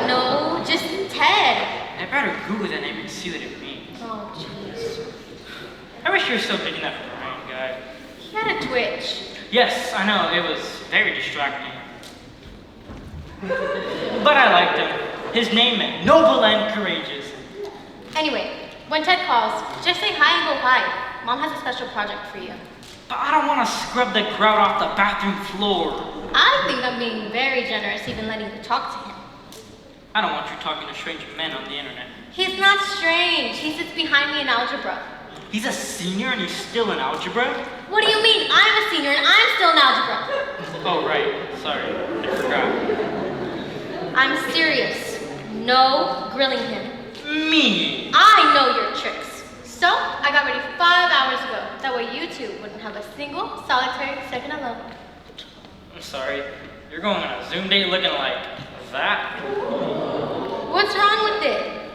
No, just Ted. I better Google that name and see what it means. Oh, jeez. I wish you were still dating that Brian guy. He had a twitch. Yes, I know, it was very distracting. But I liked him. His name meant noble and courageous. Anyway, when Ted calls, just say hi and go hide. Mom has a special project for you. But I don't want to scrub the grout off the bathroom floor. I think I'm being very generous even letting you talk to him. I don't want you talking to strange men on the internet. He's not strange. He sits behind me in algebra. He's a senior and he's still in algebra? What do you mean? I'm a senior and I'm still in algebra. Oh, right. Sorry. I forgot. I'm serious. No grilling him. Me? I know your tricks. So, I got ready 5 hours ago. That way you two wouldn't have a single solitary second alone. I'm sorry. You're going on a Zoom date looking like that? What's wrong with it?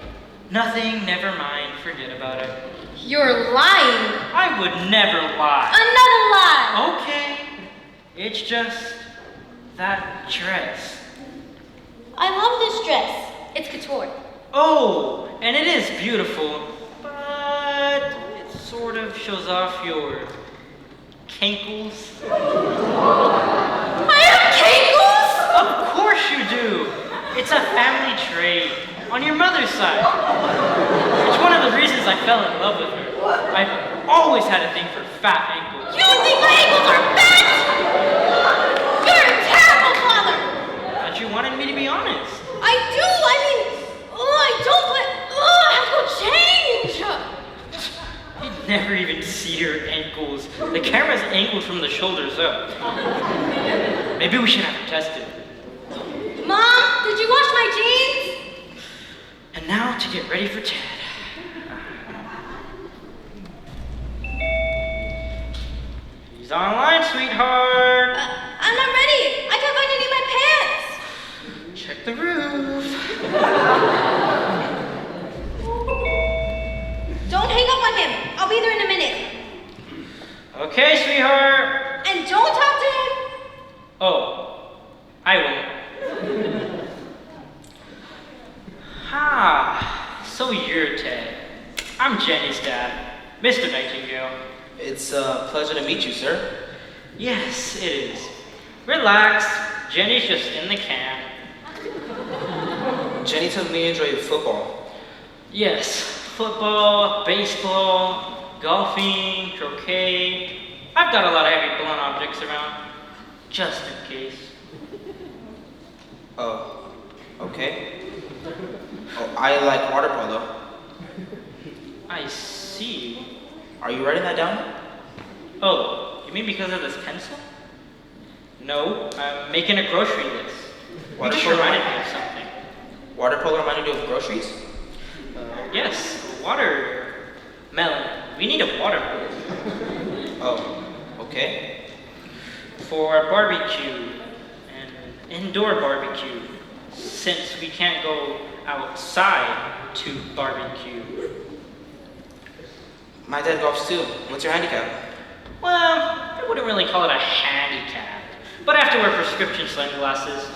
Nothing. Never mind. Forget about it. You're lying. I would never lie. Another lie. Okay. It's just that dress. I love this dress. It's couture. Oh, and it is beautiful, but it sort of shows off your cankles. I have cankles? Of course you do. It's a family trait on your mother's side. It's one of the reasons I fell in love with her. I've always had a thing for fat ankles. You think my ankles are fat? You're a terrible father. But you wanted me to be honest. I do. I mean, I don't, but I have to change. You'd never even see your ankles. The camera's angled from the shoulders up. Maybe we should have it tested. Mom, did you wash my jeans? And now to get ready for Ted. He's online, sweetheart. I'm not ready. I can't find any of my pants. Check the roof. Don't hang up on him. I'll be there in a minute. Okay, sweetheart. And don't talk to him. Oh, I won't. So you're Ted. I'm Jenny's dad, Mr. Nightingale. It's a pleasure to meet you, sir. Yes, it is. Relax. Jenny's just in the can. Jenny told me you enjoy football. Yes, football, baseball, golfing, croquet. I've got a lot of heavy blown objects around, just in case. Oh, okay. Oh, I like water polo. I see. Are you writing that down? Oh, you mean because of this pencil? No, I'm making a grocery list. You just reminded me of something. Water polo reminded you of groceries? Yes, watermelon. We need a watermelon. Oh, okay. For a barbecue, an indoor barbecue, since we can't go outside to barbecue. My dad golfs too. What's your handicap? Well, I wouldn't really call it a handicap, but I have to wear prescription sunglasses.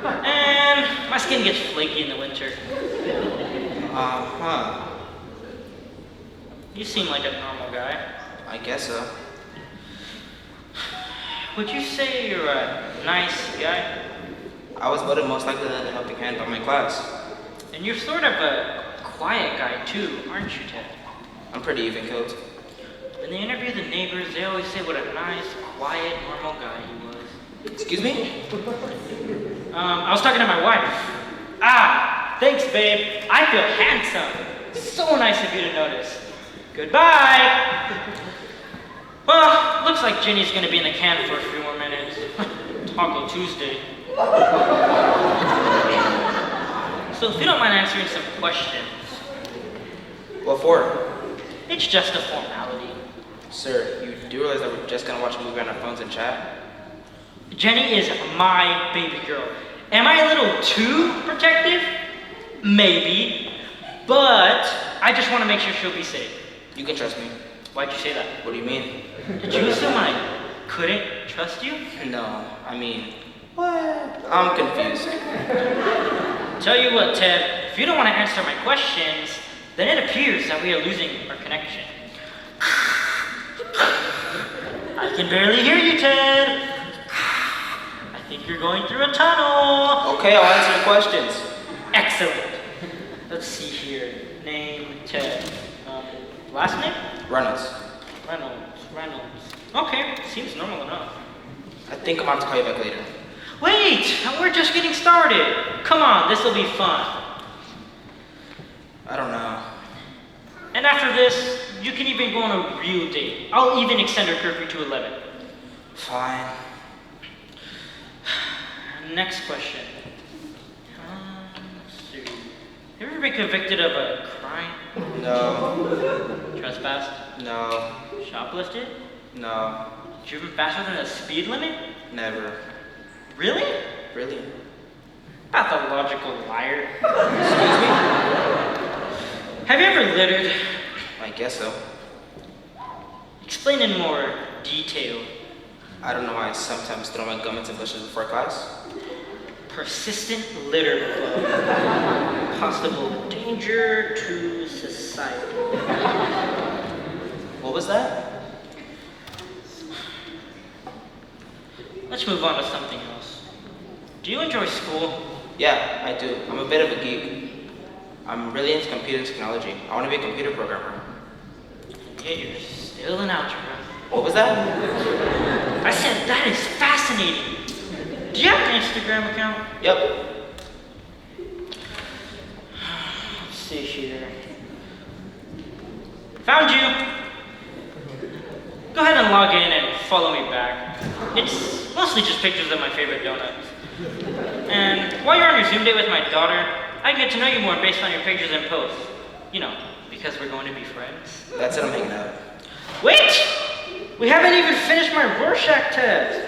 And my skin gets flaky in the winter. Uh-huh. You seem like a normal guy. I guess so. Would you say you're a nice guy? I was voted most likely to helping hand by my class. And you're sort of a quiet guy too, aren't you, Ted? I'm pretty even-keeled. When they interview the neighbors, they always say what a nice, quiet, normal guy he was. Excuse me? I was talking to my wife. Ah, thanks, babe. I feel handsome. So nice of you to notice. Goodbye. Well, looks like Jenny's gonna be in the can for a few more minutes. Taco Tuesday. So if you don't mind answering some questions. What for? It's just a formality. Sir, you do realize that we're just gonna watch a movie on our phones and chat? Jenny is my baby girl. Am I a little too protective? Maybe. But I just want to make sure she'll be safe. You can trust me. Why'd you say that? What do you mean? Did you assume I couldn't trust you? No, I mean, what? I'm confused. Tell you what, Ted, if you don't want to answer my questions, then it appears that we are losing our connection. I can barely hear you, Ted. I think you're going through a tunnel. Okay, I'll answer the questions. Excellent. Let's see here. Name, Ted. Last name? Reynolds. Reynolds. Okay, seems normal enough. I think I'm gonna have to call you back later. Wait, we're just getting started. Come on, this'll be fun. I don't know. And after this, you can even go on a real date. I'll even extend our curfew to 11. Fine. Next question. Let's see. You ever been convicted of a crime? No. Trespassed? No. Shoplifted? No. Driven faster than the speed limit? Never. Really? Really? Pathological liar. Excuse me? Have you ever littered? I guess so. Explain in more detail. I don't know why I sometimes throw my gum into bushes before class. Persistent litter club. Possible danger to society. What was that? Let's move on to something else. Do you enjoy school? Yeah, I do. I'm a bit of a geek. I'm really into computer technology. I want to be a computer programmer. Yeah, you're still in algebra. What was that? I said that is fascinating. Do you have an Instagram account? Yep. Let's see here. Found you. Go ahead and log in and follow me back. It's mostly just pictures of my favorite donuts. And while you're on your Zoom date with my daughter, I can get to know you more based on your pictures and posts. You know, because we're going to be friends. That's it, I'm hanging out. Wait! We haven't even finished my Rorschach test.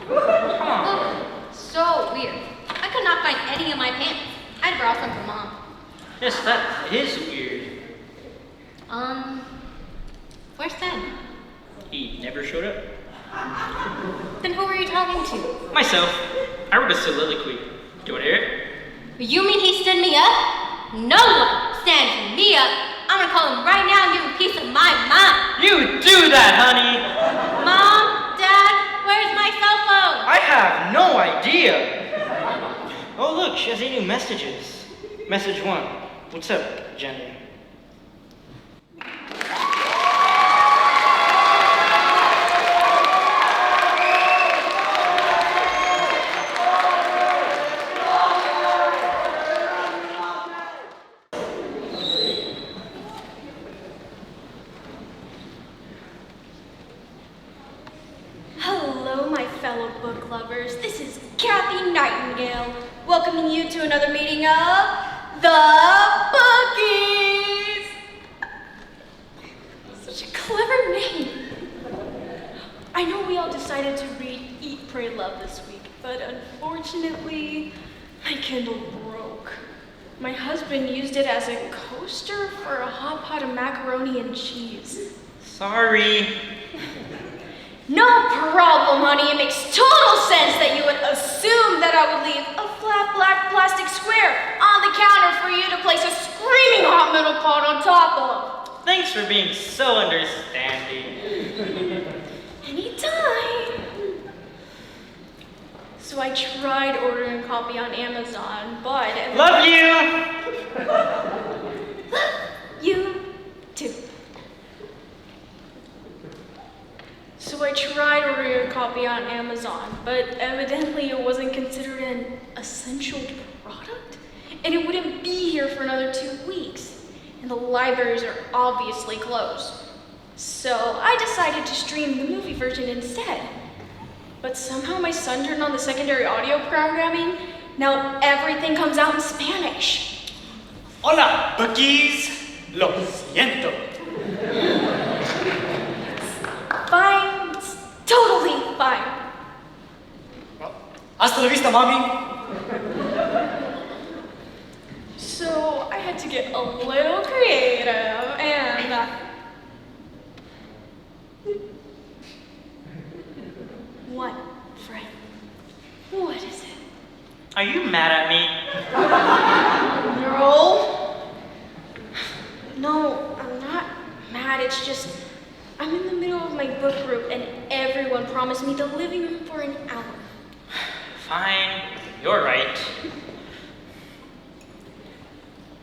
Come on. So weird. I could not find any of my pants. I'd borrow some from Mom. Yes, that is weird. Where's Ted? He never showed up. Then who were you talking to? Myself. I wrote a soliloquy. Do you want to hear it? You mean he stood me up? No one stands me up. I'm gonna call him right now and give him a piece of my mind. You do that, honey! Mom, Dad, where's my cell phone? I have no idea. Oh, look, she has 8 new messages. Message 1. What's up, Jenny? Hello, my fellow book lovers. This is Kathy Nightingale, welcoming you to another meeting of the Bookies. Such a clever name. I know we all decided to read Eat, Pray, Love this week, but unfortunately, my Kindle broke. My husband used it as a coaster for a hot pot of macaroni and cheese. Sorry. No problem, honey. It makes total sense that you would assume that I would leave a flat black plastic square on the counter for you to place a screaming hot metal pot on top of. Thanks for being so understanding. Anytime. So I tried ordering a copy on Amazon, but... Love you! Love you too. So I tried ordering a copy on Amazon, but evidently it wasn't considered an essential product, and it wouldn't be here for another 2 weeks, and the libraries are obviously closed. So I decided to stream the movie version instead. But somehow my son turned on the secondary audio programming. Now everything comes out in Spanish. Hola, bookies. Lo siento. Fine. It's totally fine. Well, hasta la vista, mommy. So I had to get a little creative and... What, Fred? What is it? Are you mad at me? No, I'm not mad. It's just I'm in the middle of my book group and everyone promised me the living room for an hour. Fine, you're right.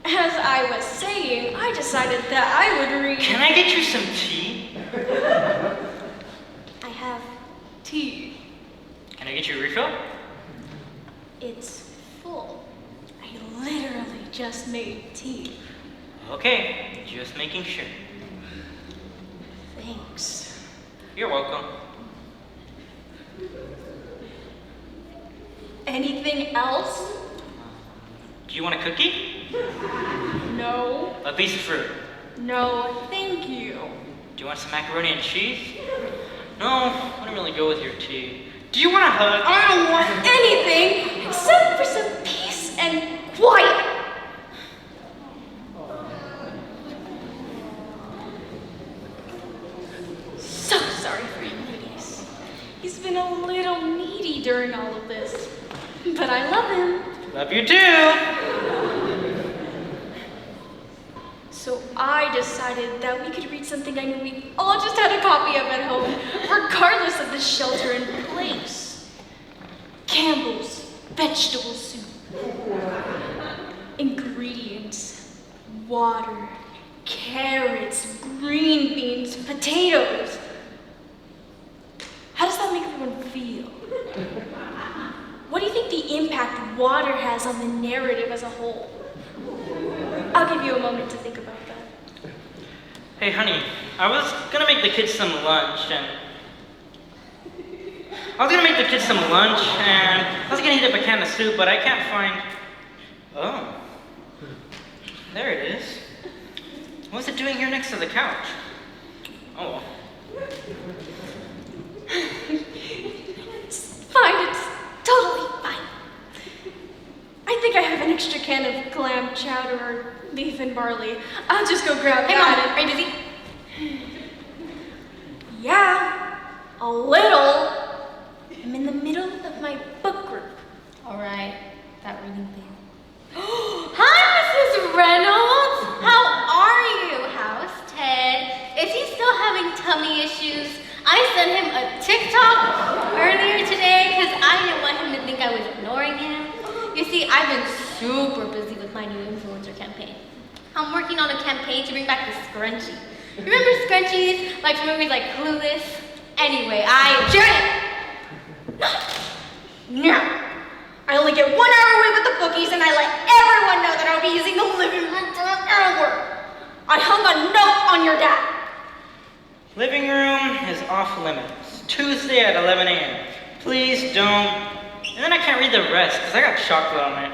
As I was saying, I decided that I would read... Can I get you some tea? I have tea. Can I get you a refill? It's full. I literally just made tea. Okay, just making sure. Thanks. You're welcome. Anything else? Do you want a cookie? No. A piece of fruit? No, thank you. Do you want some macaroni and cheese? No, I don't really go with your tea. Do you want a hug? I don't want anything except for some peace and quiet. So sorry for him, ladies. He's been a little needy during all of this, but I love him. Love you too! So I decided that we could read something I knew we all just had a copy of at home, regardless of the shelter in place. Campbell's vegetable soup. Ingredients: water, carrots, green beans, potatoes. How does that make everyone feel? What do you think the impact water has on the narrative as a whole? I'll give you a moment to think about that. Hey honey, I was gonna make the kids some lunch and I was gonna heat up a can of soup, but I can't find... Oh. There it is. What's it doing here next to the couch? Oh well. It's fine, it's totally fine. I think I have an extra can of clam chowder or beef and barley. I'll just go grab Hey, that. Mom, are you busy? Yeah, a little. I'm in the middle of my book group. All right, that reading thing. Hi, Mrs. Reynolds. How are you? How's Ted? Is he still having tummy issues? I sent him a TikTok earlier today because I didn't want him to think I was ignoring him. You see, I've been super busy with my new influencer campaign. I'm working on a campaign to bring back the scrunchie. Remember scrunchies? Like from movies like Clueless? Anyway, No. I only get 1 hour away with the bookies and I let everyone know that I'll be using the living room for an hour. I hung a note on your dad. Living room is off limits. Tuesday at 11 a.m. Please don't. And then I can't read the rest because I got chocolate on it.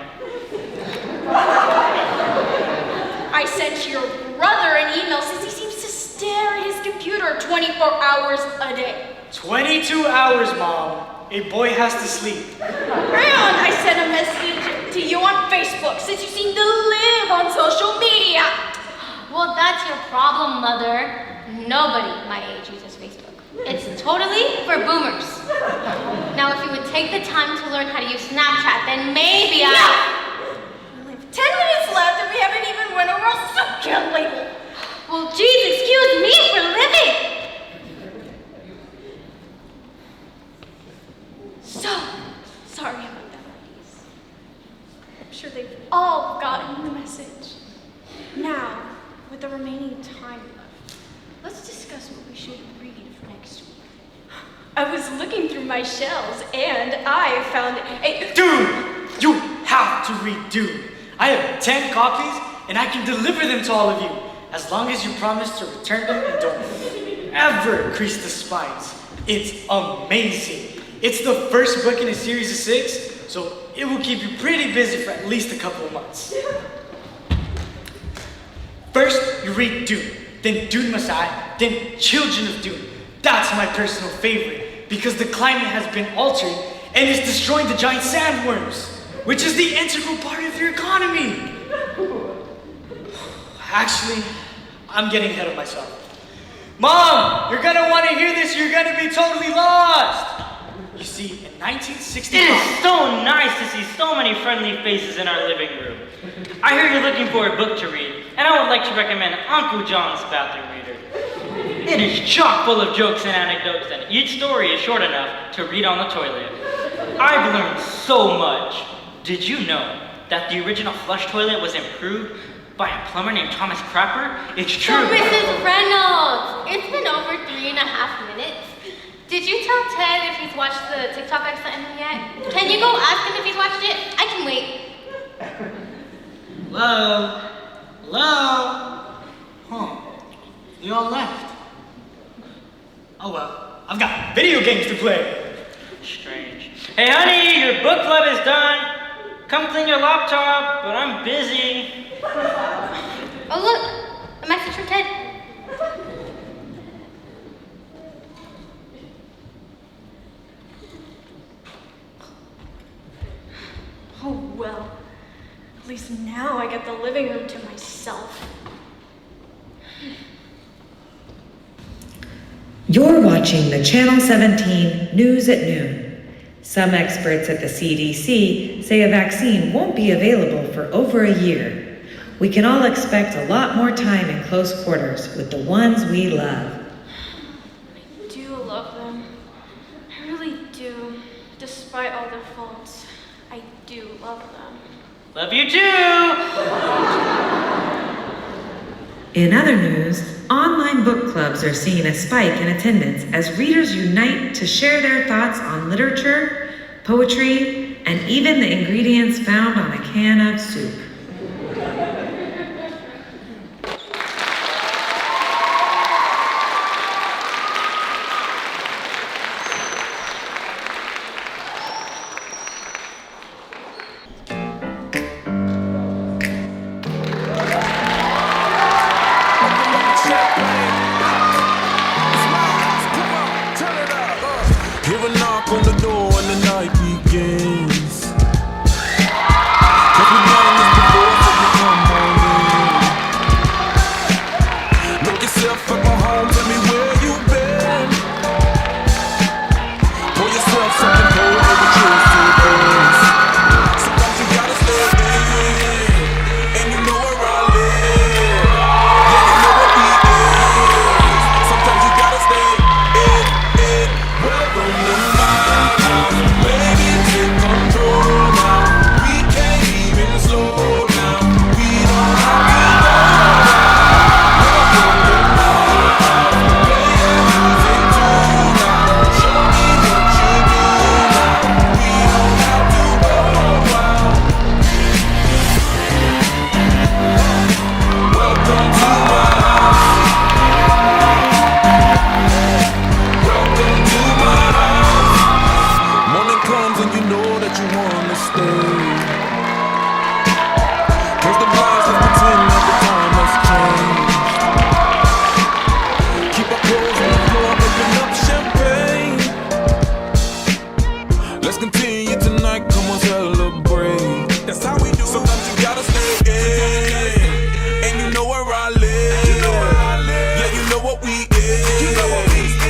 I sent your brother an email since he seems to stare at his computer 24 hours a day. 22 hours, Mom. A boy has to sleep. And I sent a message to you on Facebook since you seem to live on social media. well, that's your problem, Mother. Nobody my age uses Facebook. It's totally for boomers. Now, if you would take the time to learn how to use Snapchat, then maybe We only have 10 minutes left and we haven't even went over a soup can label. Well, geez, excuse me for living. So, sorry about that, ladies. I'm sure they've all gotten the message. Now, with the remaining time left, let's discuss what we should read for next week. I was looking through my shelves and I found a... Dude! You have to read Dude. I have 10 copies and I can deliver them to all of you, as long as you promise to return them and don't. ever increase the spines. It's amazing. It's the first book in a series of 6, so it will keep you pretty busy for at least a couple of months. First, you read Dune, then Dune Messiah, then Children of Dune. That's my personal favorite, because the climate has been altered and is destroying the giant sandworms, which is the integral part of your economy. Actually, I'm getting ahead of myself. Mom, you're gonna want to hear this, you're gonna be totally lost. You see, in 1965... It is so nice to see so many friendly faces in our living room. I hear you're looking for a book to read, and I would like to recommend Uncle John's Bathroom Reader. It is chock full of jokes and anecdotes, and each story is short enough to read on the toilet. I've learned so much. Did you know that the original flush toilet was improved by a plumber named Thomas Crapper? It's true. So Mrs. Reynolds, it's been over 3.5 minutes. Did you tell Ted if he's watched the TikTok I sent him yet? Can you go ask him if he's watched it? I can wait. Hello? Hello? Huh. You all left. Oh well, I've got video games to play. Strange. Hey honey, your book club is done. Come clean your laptop, but I'm busy. Oh look, a message from Ted. Oh well, at least now I get the living room to myself. You're watching the Channel 17 News at Noon. Some experts at the CDC say a vaccine won't be available for over a year. We can all expect a lot more time in close quarters with the ones we love. I do love them. I really do. Despite all their faults, I do love them. Love you too! In other news, online book clubs are seeing a spike in attendance as readers unite to share their thoughts on literature, poetry, and even the ingredients found on a can of soup.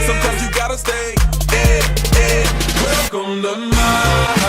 Sometimes you gotta stay in. Welcome to my